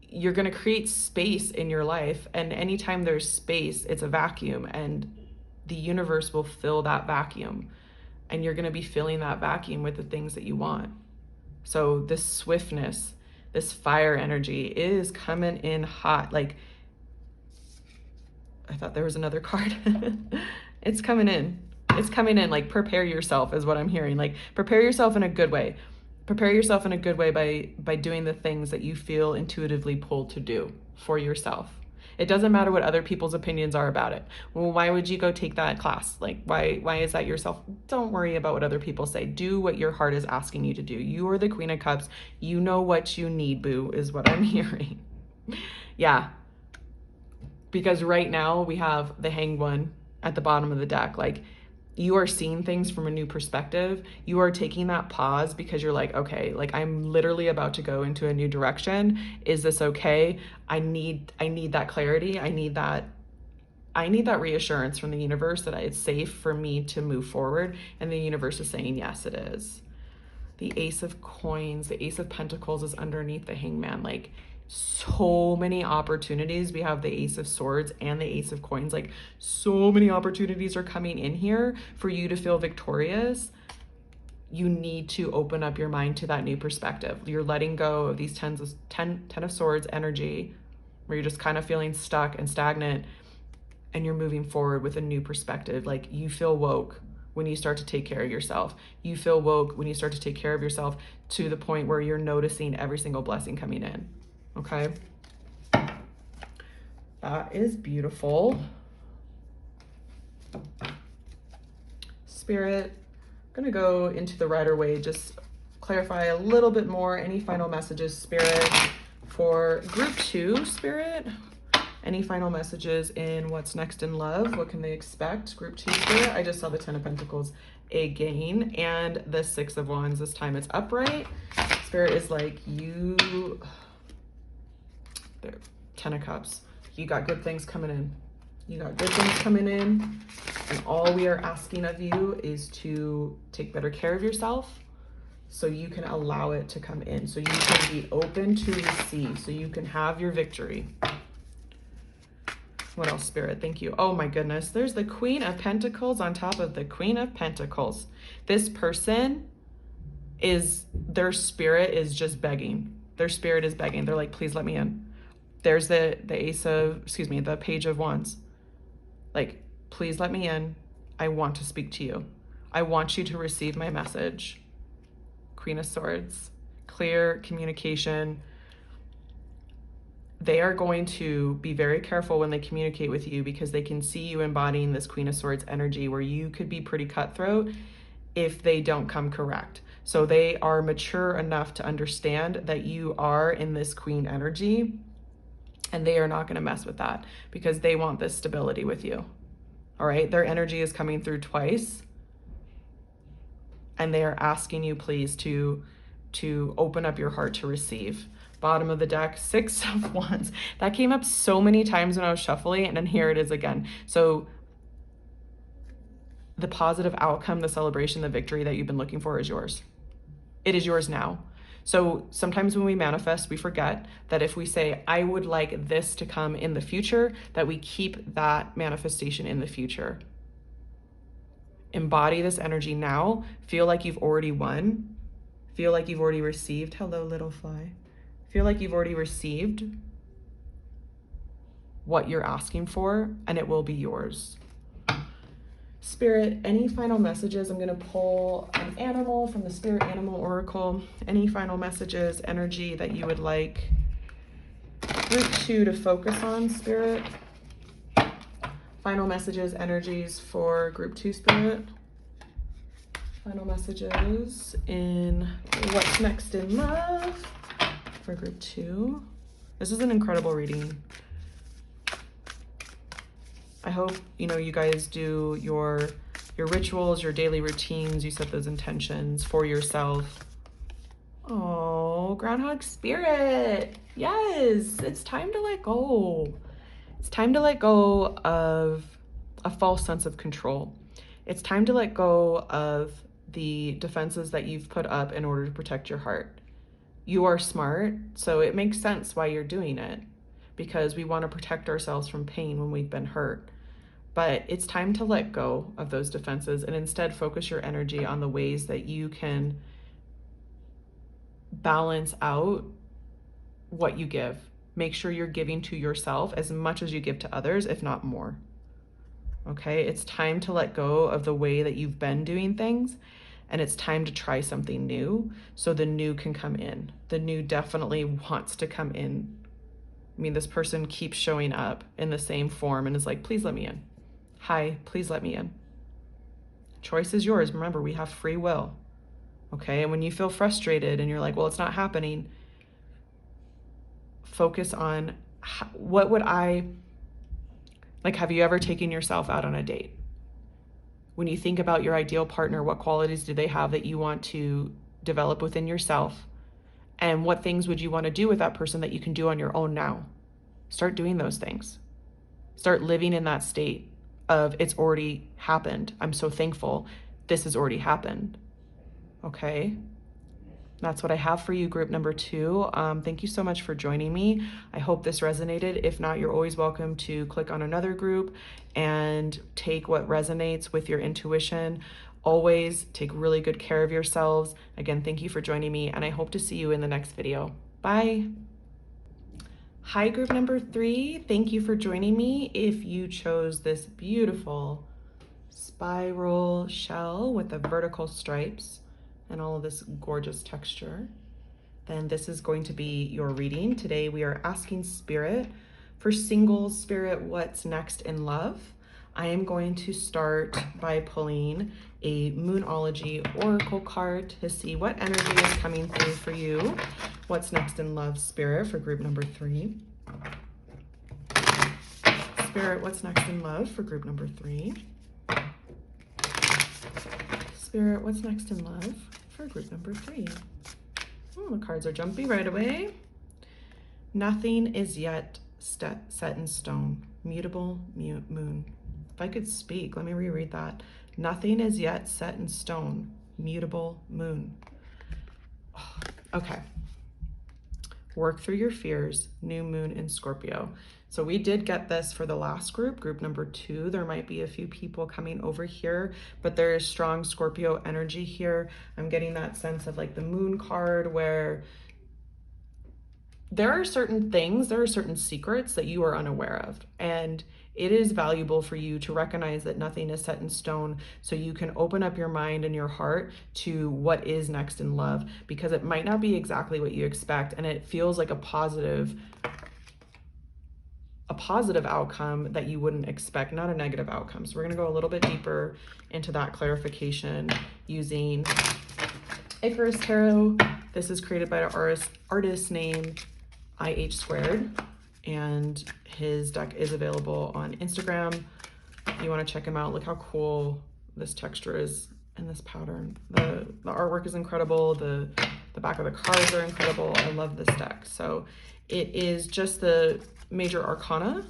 you're going to create space in your life. And anytime there's space, it's a vacuum, and the universe will fill that vacuum, and you're going to be filling that vacuum with the things that you want. So this swiftness, this fire energy is coming in hot. Like, I thought there was another card. It's coming in. It's coming in. Like, prepare yourself is what I'm hearing. Like, prepare yourself in a good way. Prepare yourself in a good way by doing the things that you feel intuitively pulled to do for yourself. It doesn't matter what other people's opinions are about it. Well, why would you go take that class? Like, why is that yourself? Don't worry about what other people say. Do what your heart is asking you to do. You are the Queen of Cups. You know what you need, boo, is what I'm hearing. Yeah. Because right now we have the Hanged One at the bottom of the deck. Like, you are seeing things from a new perspective. You are taking that pause because you're like, okay, like I'm literally about to go into a new direction. Is this okay? I need that clarity. I need that I need that reassurance from the universe that it's safe for me to move forward. And the universe is saying, yes, it is. The Ace of Coins, the Ace of Pentacles is underneath the Hangman. Like, so many opportunities. We have the Ace of Swords and the Ace of Coins. Like, so many opportunities are coming in here for you to feel victorious. You need to open up your mind to that new perspective. You're letting go of these Ten of Swords energy where you're just kind of feeling stuck and stagnant, and you're moving forward with a new perspective. Like, you feel woke when you start to take care of yourself. You feel woke when you start to take care of yourself to the point where you're noticing every single blessing coming in. Okay? That is beautiful. Spirit, I'm gonna go into the Rider-Waite, just clarify a little bit more. Any final messages, Spirit, for group 2, Spirit? Any final messages in what's next in love? What can they expect? Group 2, Spirit. I just saw the 10 of Pentacles again and the 6 of Wands. This time it's upright. Spirit is like, you, there, 10 of Cups. You got good things coming in. You got good things coming in. And all we are asking of you is to take better care of yourself so you can allow it to come in. So you can be open to receive. So you can have your victory. What else, Spirit? Thank you. Oh my goodness. There's the Queen of Pentacles on top of the Queen of Pentacles. This person is, their spirit is just begging. Their spirit is begging. They're like, please let me in. There's the Ace of, excuse me, the Page of Wands. Like, please let me in. I want to speak to you. I want you to receive my message. Queen of Swords. Clear communication. They are going to be very careful when they communicate with you because they can see you embodying this Queen of Swords energy where you could be pretty cutthroat if they don't come correct. So they are mature enough to understand that you are in this Queen energy, and they are not going to mess with that because they want this stability with you. All right. Their energy is coming through twice, and they are asking you, please, to open up your heart to receive. Bottom of the deck, 6 of Wands. That came up so many times when I was shuffling, and then here it is again. So the positive outcome, the celebration, the victory that you've been looking for is yours. It is yours now. So sometimes when we manifest, we forget that if we say, I would like this to come in the future, that we keep that manifestation in the future. Embody this energy now. Feel like you've already won. Feel like you've already received. Hello, little fly. Feel like you've already received what you're asking for, and it will be yours. Spirit, any final messages? I'm going to pull an animal from the Spirit Animal Oracle. Any final messages, energy that you would like group 2 to focus on, Spirit? Final messages, energies for group 2, Spirit. Final messages in what's next in love for group 2. This is an incredible reading. I hope, you know, you guys do your rituals, your daily routines. You set those intentions for yourself. Oh, Groundhog Spirit. Yes, it's time to let go. It's time to let go of a false sense of control. It's time to let go of the defenses that you've put up in order to protect your heart. You are smart, so it makes sense why you're doing it, because we want to protect ourselves from pain when we've been hurt. But it's time to let go of those defenses and instead focus your energy on the ways that you can balance out what you give. Make sure you're giving to yourself as much as you give to others, if not more. Okay, it's time to let go of the way that you've been doing things, and it's time to try something new so the new can come in. The new definitely wants to come in. I mean, this person keeps showing up in the same form and is like, please let me in. Hi, please let me in. Choice is yours. Remember, we have free will. Okay, and when you feel frustrated and you're like, well, it's not happening, focus on what would I, like, have you ever taken yourself out on a date? When you think about your ideal partner, what qualities do they have that you want to develop within yourself? And what things would you want to do with that person that you can do on your own now? Start doing those things. Start living in that state of it's already happened. I'm so thankful this has already happened. Okay. That's what I have for you, group number 2. Thank you so much for joining me. I hope this resonated. If not, you're always welcome to click on another group and take what resonates with your intuition. Always take really good care of yourselves. Again, thank you for joining me, and I hope to see you in the next video. Bye. Hi, group number 3. Thank you for joining me. If you chose this beautiful spiral shell with the vertical stripes and all of this gorgeous texture, then this is going to be your reading. Today we are asking Spirit, for singles, Spirit, what's next in love? I am going to start by pulling a Moonology Oracle card to see what energy is coming through for you. What's next in love, Spirit, for group number 3? Spirit, what's next in love for group number 3? Spirit, what's next in love for group number 3? Oh, the cards are jumpy right away. Nothing is yet set in stone. Mutable moon. If I could speak, let me reread that. Nothing is yet set in stone. Mutable moon. Oh, okay. Work through your fears. New moon in Scorpio. So we did get this for the last group, group number 2. There might be a few people coming over here, but there is strong Scorpio energy here. I'm getting that sense of like the moon card where there are certain things, there are certain secrets that you are unaware of. And it is valuable for you to recognize that nothing is set in stone so you can open up your mind and your heart to what is next in love, because it might not be exactly what you expect and it feels like a positive outcome that you wouldn't expect, not a negative outcome. So we're going to go a little bit deeper into that clarification using Icarus Tarot. This is created by an artist named IH Squared, and his deck is available on Instagram. If you want to check him out, look how cool this texture is and this pattern. The artwork is incredible. The back of the cards are incredible. I love this deck. So it is just the major arcana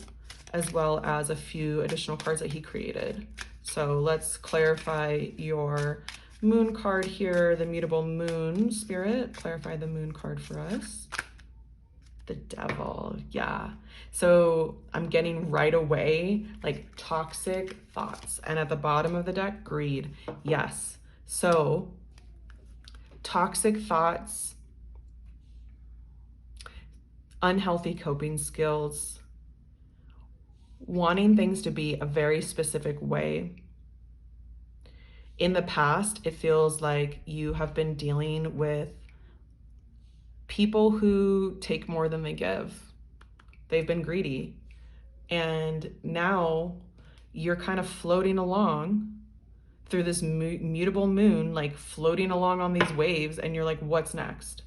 as well as a few additional cards that he created. So let's clarify your moon card here, the mutable moon. Spirit, clarify the moon card for us. The Devil, yeah. So I'm getting right away like toxic thoughts, and at the bottom of the deck, greed. Yes. So toxic thoughts, unhealthy coping skills, wanting things to be a very specific way. In the past, it feels like you have been dealing with people who take more than they give. They've been greedy. And now you're kind of floating along through this mutable moon, like floating along on these waves, and you're like, what's next?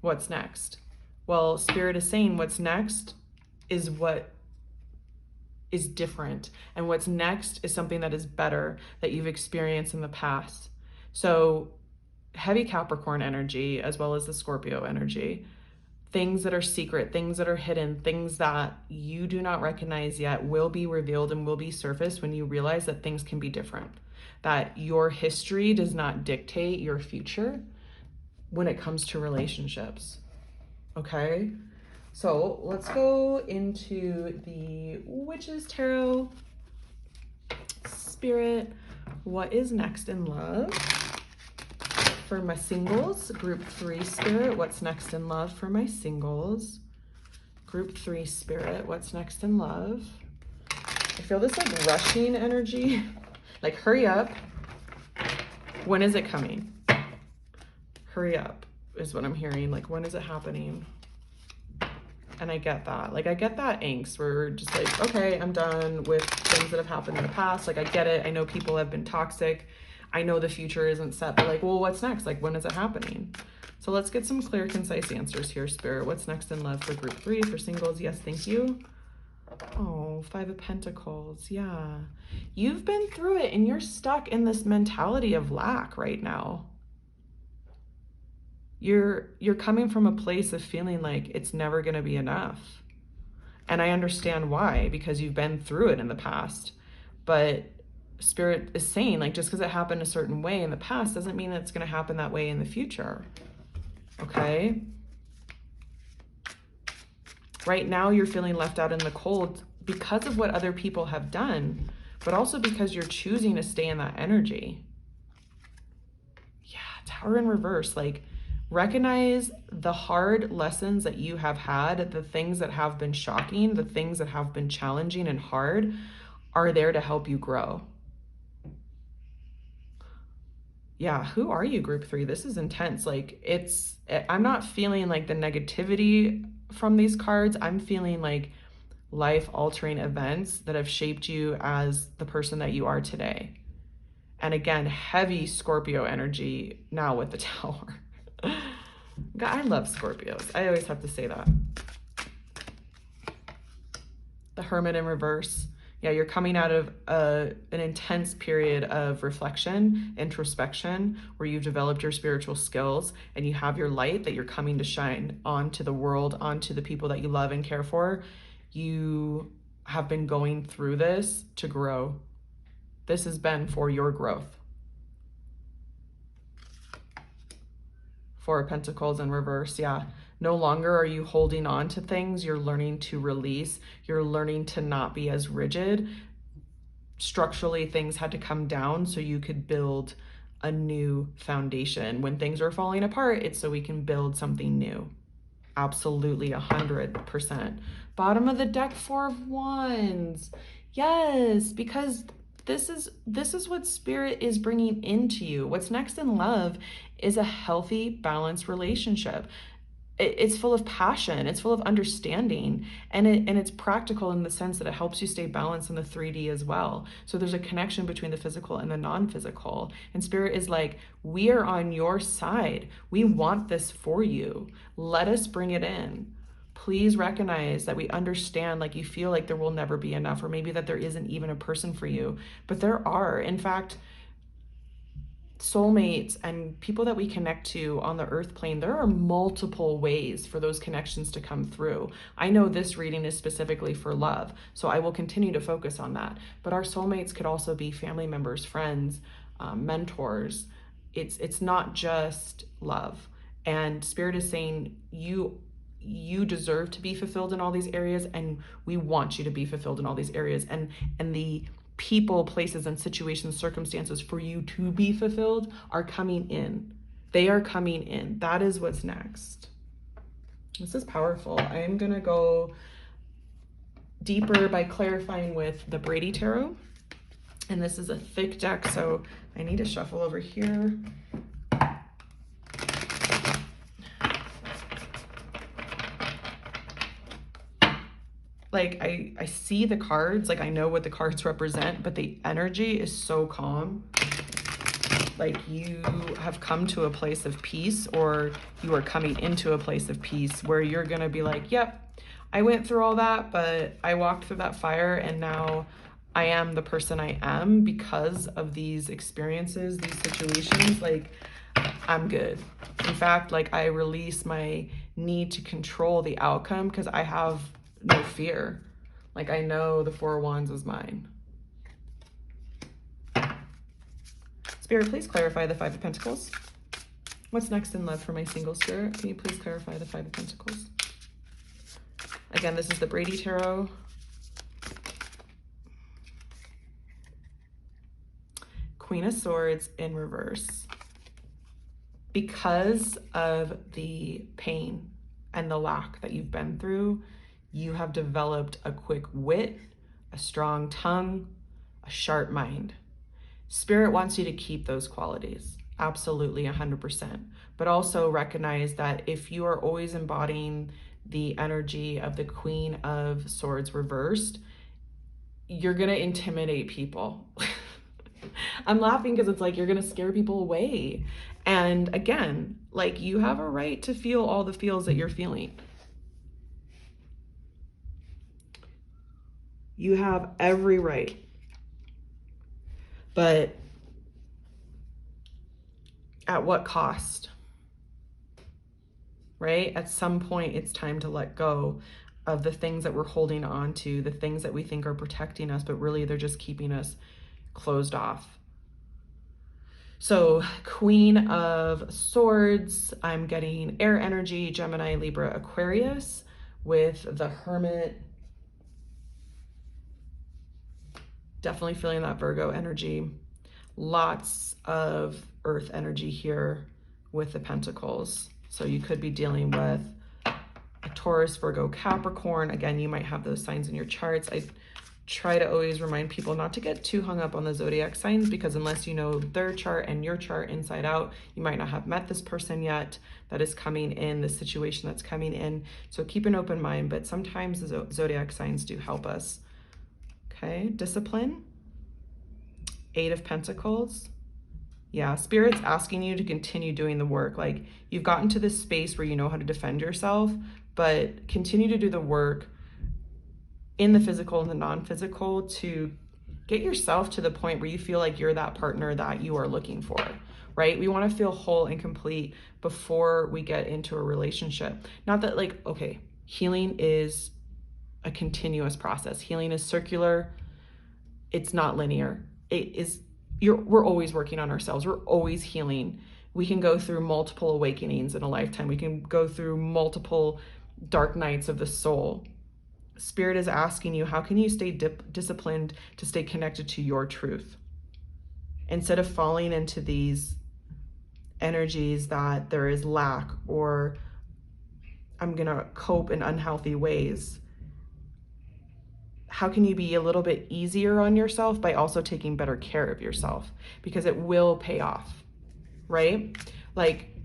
What's next? Well, Spirit is saying what's next is what is different. And what's next is something that is better that you've experienced in the past. So heavy Capricorn energy, as well as the Scorpio energy, things that are secret, things that are hidden, things that you do not recognize yet will be revealed and will be surfaced when you realize that things can be different, that your history does not dictate your future when it comes to relationships. Okay, so let's go into the Witch's Tarot. Spirit, what is next in love for my singles? Group 3, Spirit, what's next in love for my singles? Group 3, Spirit, what's next in love? I feel this like rushing energy, like hurry up. When is it coming? Hurry up is what I'm hearing. Like, when is it happening? And I get that. Like, I get that angst where we're just like, okay, I'm done with things that have happened in the past. Like, I get it. I know people have been toxic. I know the future isn't set, but like, well, what's next? Like, when is it happening? So let's get some clear, concise answers here, Spirit. What's next in love for group 3, for singles? Yes, thank you. Oh, 5 of Pentacles. Yeah. You've been through it and you're stuck in this mentality of lack right now. You're coming from a place of feeling like it's never going to be enough. And I understand why, because you've been through it in the past. But Spirit is saying, like, just because it happened a certain way in the past doesn't mean that it's going to happen that way in the future. Okay? Right now, you're feeling left out in the cold because of what other people have done, but also because you're choosing to stay in that energy. Yeah, Tower in reverse. Like, recognize the hard lessons that you have had, the things that have been shocking, the things that have been challenging and hard are there to help you grow. Yeah, who are you, group 3? This is intense. Like, I'm not feeling like the negativity from these cards. I'm feeling like life-altering events that have shaped you as the person that you are today. And again, heavy Scorpio energy now with the Tower. God, I love Scorpios. I always have to say that. The Hermit in reverse. Yeah, you're coming out of an intense period of reflection, introspection, where you've developed your spiritual skills and you have your light that you're coming to shine onto the world, onto the people that you love and care for. You have been going through this to grow. This has been for your growth. Four of Pentacles in reverse, yeah. No longer are you holding on to things. You're learning to release. You're learning to not be as rigid. Structurally, things had to come down so you could build a new foundation. When things are falling apart, it's so we can build something new. Absolutely, 100%. Bottom of the deck, Four of Wands. Yes, because this is what Spirit is bringing into you. What's next in love is a healthy, balanced relationship. It's full of passion, it's full of understanding, and it's practical in the sense that it helps you stay balanced in the 3D as well. So there's a connection between the physical and the non-physical. And Spirit is like, we are on your side. We want this for you. Let us bring it in. Please recognize that we understand, like, you feel like there will never be enough, or maybe that there isn't even a person for you, but there are. In fact, soulmates and people that we connect to on the earth plane, there are multiple ways for those connections to come through. I know this reading is specifically for love, so I will continue to focus on that. But our soulmates could also be family members, friends, mentors. It's not just love. And Spirit is saying you deserve to be fulfilled in all these areas, and we want you to be fulfilled in all these areas. And the people, places, and situations, circumstances for you to be fulfilled are coming in. They are coming in. That is what's next. This is powerful. I am going to go deeper by clarifying with the Brady Tarot. And this is a thick deck, so I need to shuffle over here. Like, I see the cards, like, I know what the cards represent, but the energy is so calm. Like, you have come to a place of peace, or you are coming into a place of peace where you're gonna be like, yep, I went through all that, but I walked through that fire, and now I am the person I am because of these experiences, these situations. Like, I'm good. In fact, like, I release my need to control the outcome because I have no fear. Like, I know the Four of Wands is mine. Spirit, please clarify the Five of Pentacles. What's next in love for my single spirit? Can you please clarify the Five of Pentacles? Again, this is the Brady Tarot. Queen of Swords in reverse. Because of the pain and the lack that you've been through, you have developed a quick wit, a strong tongue, a sharp mind. Spirit wants you to keep those qualities, absolutely, 100%. But also recognize that if you are always embodying the energy of the Queen of Swords reversed, you're gonna intimidate people. I'm laughing because it's like you're gonna scare people away. And again, like, you have a right to feel all the feels that you're feeling. You have every right. But at what cost? Right? At some point, it's time to let go of the things that we're holding on to, the things that we think are protecting us, but really they're just keeping us closed off. So Queen of Swords, I'm getting air energy, Gemini, Libra, Aquarius, with the Hermit. Definitely feeling that Virgo energy. Lots of earth energy here with the Pentacles. So you could be dealing with a Taurus, Virgo, Capricorn. Again, you might have those signs in your charts. I try to always remind people not to get too hung up on the zodiac signs, because unless you know their chart and your chart inside out, you might not have met this person yet that is coming in, the situation that's coming in. So keep an open mind, but sometimes the zodiac signs do help us. Okay, discipline, Eight of Pentacles. Yeah, Spirit's asking you to continue doing the work. Like, you've gotten to this space where you know how to defend yourself, but continue to do the work in the physical and the non-physical to get yourself to the point where you feel like you're that partner that you are looking for, right? We want to feel whole and complete before we get into a relationship. Not that, like, okay, healing is a continuous process. Healing is circular. It's not linear. We're always working on ourselves. We're always healing. We can go through multiple awakenings in a lifetime. We can go through multiple dark nights of the soul. Spirit is asking you, how can you stay disciplined to stay connected to your truth? Instead of falling into these energies that there is lack, or I'm going to cope in unhealthy ways. How can you be a little bit easier on yourself by also taking better care of yourself? Because it will pay off, right? Like,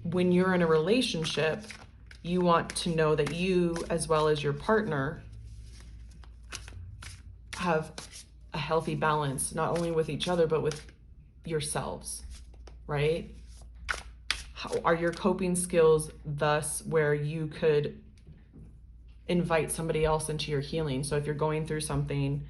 when you're in a relationship, you want to know that you, as well as your partner, have a healthy balance, not only with each other, but with yourselves, right? How are your coping skills thus where you could invite somebody else into your healing? So if you're going through something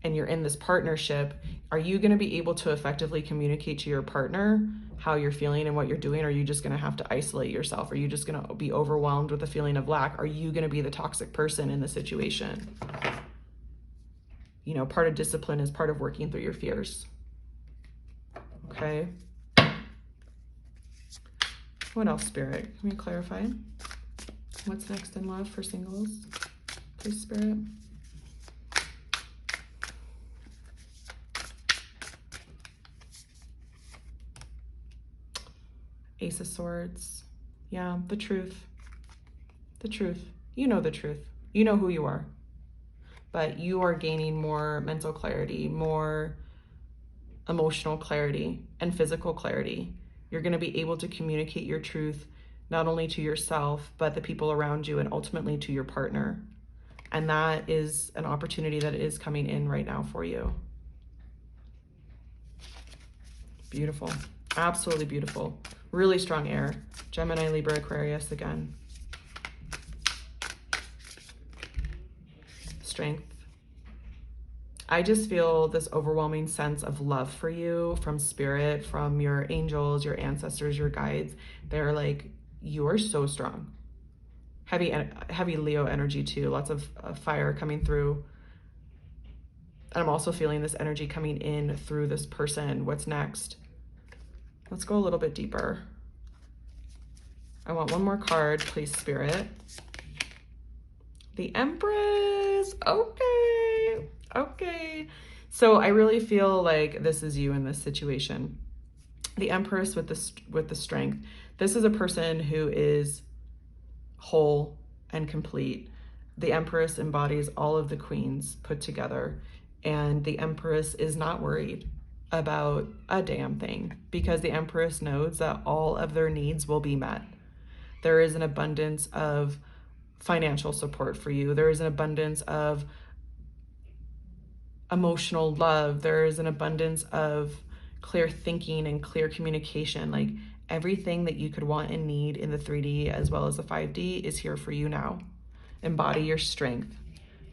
and you're in this partnership, are you going to be able to effectively communicate to your partner how you're feeling and what you're doing? Or are you just going to have to isolate yourself? Are you just going to be overwhelmed with a feeling of lack? Are you going to be the toxic person in the situation? You know, part of discipline is part of working through your fears. Okay. What else, Spirit? Can we clarify? What's next in love for singles? Please, Spirit. Ace of Swords. Yeah, the truth. The truth. You know the truth. You know who you are. But you are gaining more mental clarity, more emotional clarity, and physical clarity. You're going to be able to communicate your truth not only to yourself, but the people around you, and ultimately to your partner. And that is an opportunity that is coming in right now for you. Beautiful. Absolutely beautiful. Really strong air. Gemini, Libra, Aquarius again. Strength. I just feel this overwhelming sense of love for you from Spirit, from your angels, your ancestors, your guides. They're like, you are so strong. Heavy Leo energy too. Lots of fire coming through. And I'm also feeling this energy coming in through this person. What's next? Let's go a little bit deeper. I want one more card, please, Spirit. The Empress. Okay. Okay. So I really feel like this is you in this situation. The Empress with the strength. This is a person who is whole and complete. The Empress embodies all of the queens put together, and the Empress is not worried about a damn thing, because the Empress knows that all of their needs will be met. There is an abundance of financial support for you. There is an abundance of emotional love. There is an abundance of clear thinking and clear communication. Like, everything that you could want and need in the 3D as well as the 5D is here for you now. Embody your strength,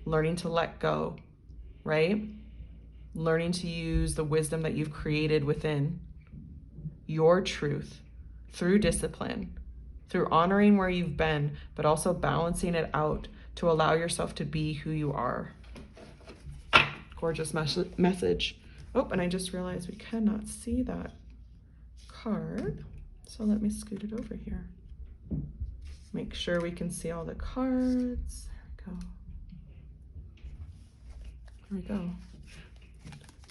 learning to let go, right? Learning to use the wisdom that you've created within your truth through discipline, through honoring where you've been, but also balancing it out to allow yourself to be who you are. Gorgeous message. Oh, and I just realized we cannot see that card. So let me scoot it over here. Make sure we can see all the cards. There we go. Here we go.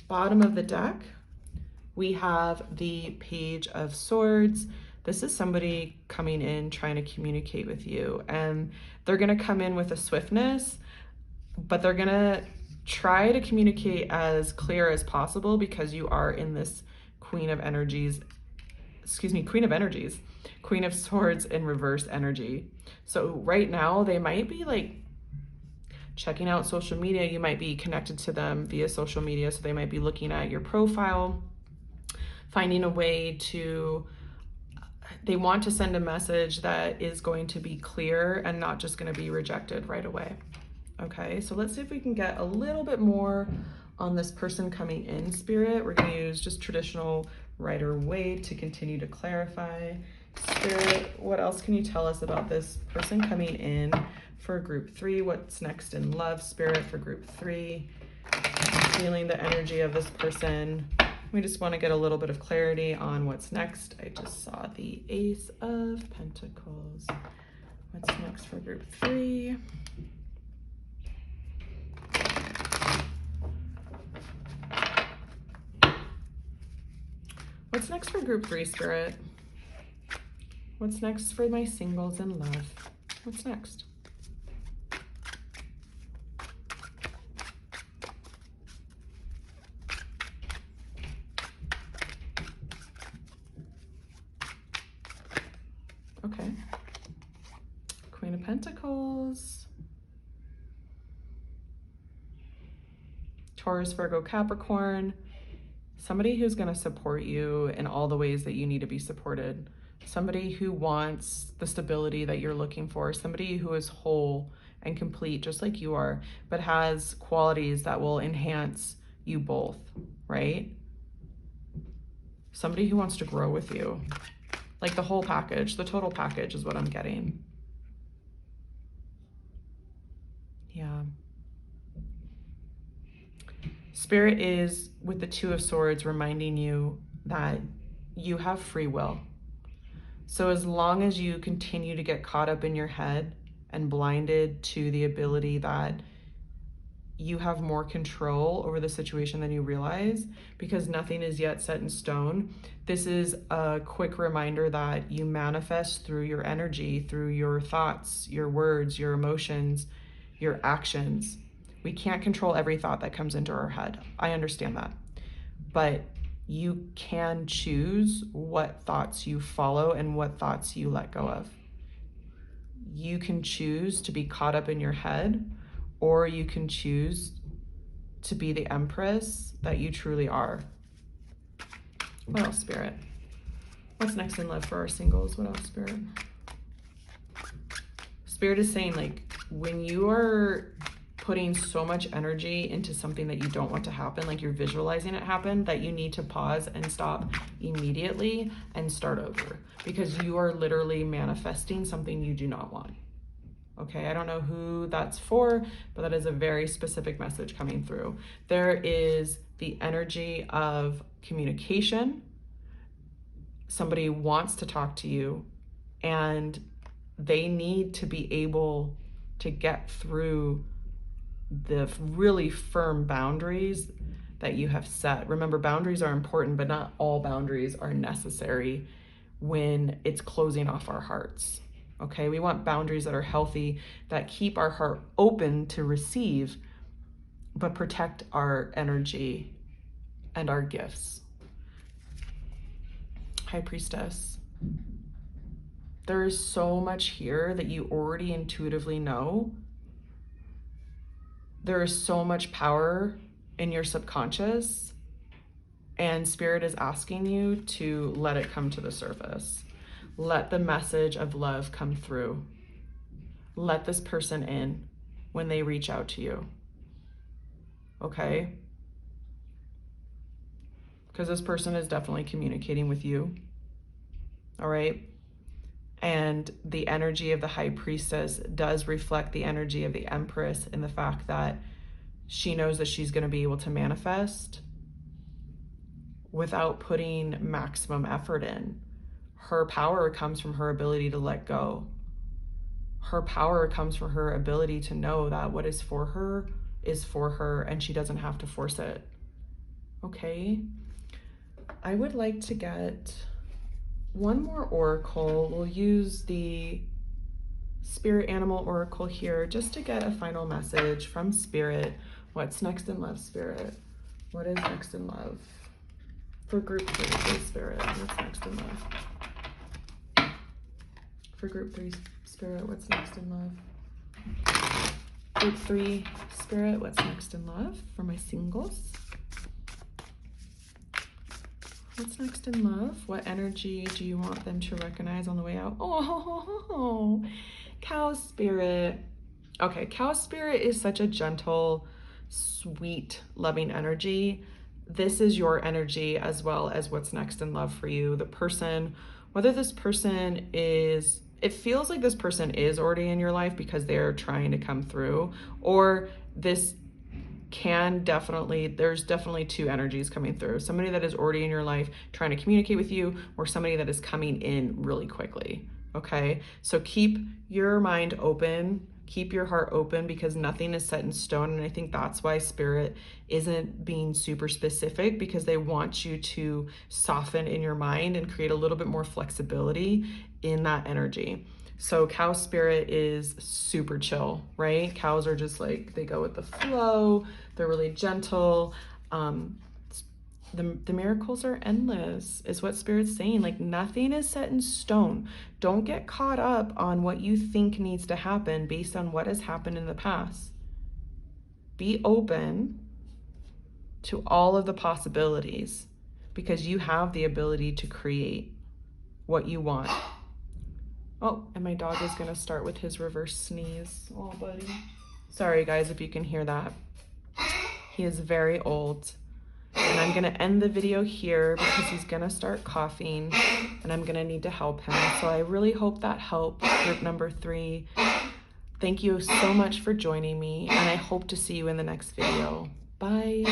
Bottom of the deck, we have the Page of Swords. This is somebody coming in trying to communicate with you, and they're going to come in with a swiftness, but they're going to try to communicate as clear as possible because you are in this Queen of Swords in reverse energy. So right now they might be like checking out social media. You might be connected to them via social media. So they might be looking at your profile, finding a way to, they want to send a message that is going to be clear and not just going to be rejected right away. Okay, so let's see if we can get a little bit more on this person coming in, Spirit. We're going to use just traditional Rider-Waite to continue to clarify. Spirit, what else can you tell us about this person coming in for group 3? What's next in love, Spirit, for group 3? Feeling the energy of this person. We just want to get a little bit of clarity on what's next. I just saw the Ace of Pentacles. What's next for group 3? What's next for group 3, Spirit? What's next for my singles in love? What's next? Okay. Queen of Pentacles. Taurus, Virgo, Capricorn. Somebody who's going to support you in all the ways that you need to be supported. Somebody who wants the stability that you're looking for. Somebody who is whole and complete, just like you are, but has qualities that will enhance you both, right? Somebody who wants to grow with you. Like the whole package, the total package is what I'm getting. Yeah. Spirit is, with the Two of Swords, reminding you that you have free will. So as long as you continue to get caught up in your head and blinded to the ability that you have more control over the situation than you realize, because nothing is yet set in stone, this is a quick reminder that you manifest through your energy, through your thoughts, your words, your emotions, your actions. We can't control every thought that comes into our head. I understand that. But you can choose what thoughts you follow and what thoughts you let go of. You can choose to be caught up in your head, or you can choose to be the Empress that you truly are. What else, Spirit? What's next in love for our singles? What else, Spirit? Spirit is saying, like, when you are putting so much energy into something that you don't want to happen, like you're visualizing it happen, that you need to pause and stop immediately and start over, because you are literally manifesting something you do not want. Okay, I don't know who that's for, but that is a very specific message coming through. There is the energy of communication. Somebody wants to talk to you and they need to be able to get through the really firm boundaries that you have set. Remember, boundaries are important, but not all boundaries are necessary when it's closing off our hearts. Okay, we want boundaries that are healthy, that keep our heart open to receive, but protect our energy and our gifts. High Priestess. There is so much here that you already intuitively know. There is so much power in your subconscious, and Spirit is asking you to let it come to the surface. Let the message of love come through. Let this person in when they reach out to you. Okay? Because this person is definitely communicating with you. All right? And the energy of the High Priestess does reflect the energy of the Empress in the fact that she knows that she's going to be able to manifest without putting maximum effort in. Her power comes from her ability to let go. Her power comes from her ability to know that what is for her, and she doesn't have to force it. Okay? I would like to get one more oracle. We'll use the Spirit Animal Oracle here just to get a final message from Spirit. What's next in love, Spirit? What is next in love? For group 3, please, Spirit, what's next in love? For group 3, Spirit, what's next in love? Group 3, Spirit, what's next in love for my singles? What's next in love? What energy do you want them to recognize on the way out? Oh, Cow Spirit. Okay, Cow Spirit is such a gentle, sweet, loving energy. This is your energy as well as what's next in love for you. The person, whether this person is, it feels like this person is already in your life because they're trying to come through, or this can definitely, there's definitely two energies coming through. Somebody that is already in your life trying to communicate with you, or somebody that is coming in really quickly. Okay, so keep your mind open, keep your heart open, because nothing is set in stone. And I think that's why Spirit isn't being super specific, because they want you to soften in your mind and create a little bit more flexibility in that energy. So Cow Spirit is super chill, right? Cows are just like, they go with the flow. They're really gentle. The miracles are endless is what Spirit's saying. Like, nothing is set in stone. Don't get caught up on what you think needs to happen based on what has happened in the past. Be open to all of the possibilities, because you have the ability to create what you want. Oh, and my dog is gonna start with his reverse sneeze. Oh, buddy. Sorry guys if you can hear that. He is very old. And I'm gonna end the video here because he's gonna start coughing and I'm gonna need to help him. So I really hope that helped, group number 3. Thank you so much for joining me, and I hope to see you in the next video. Bye.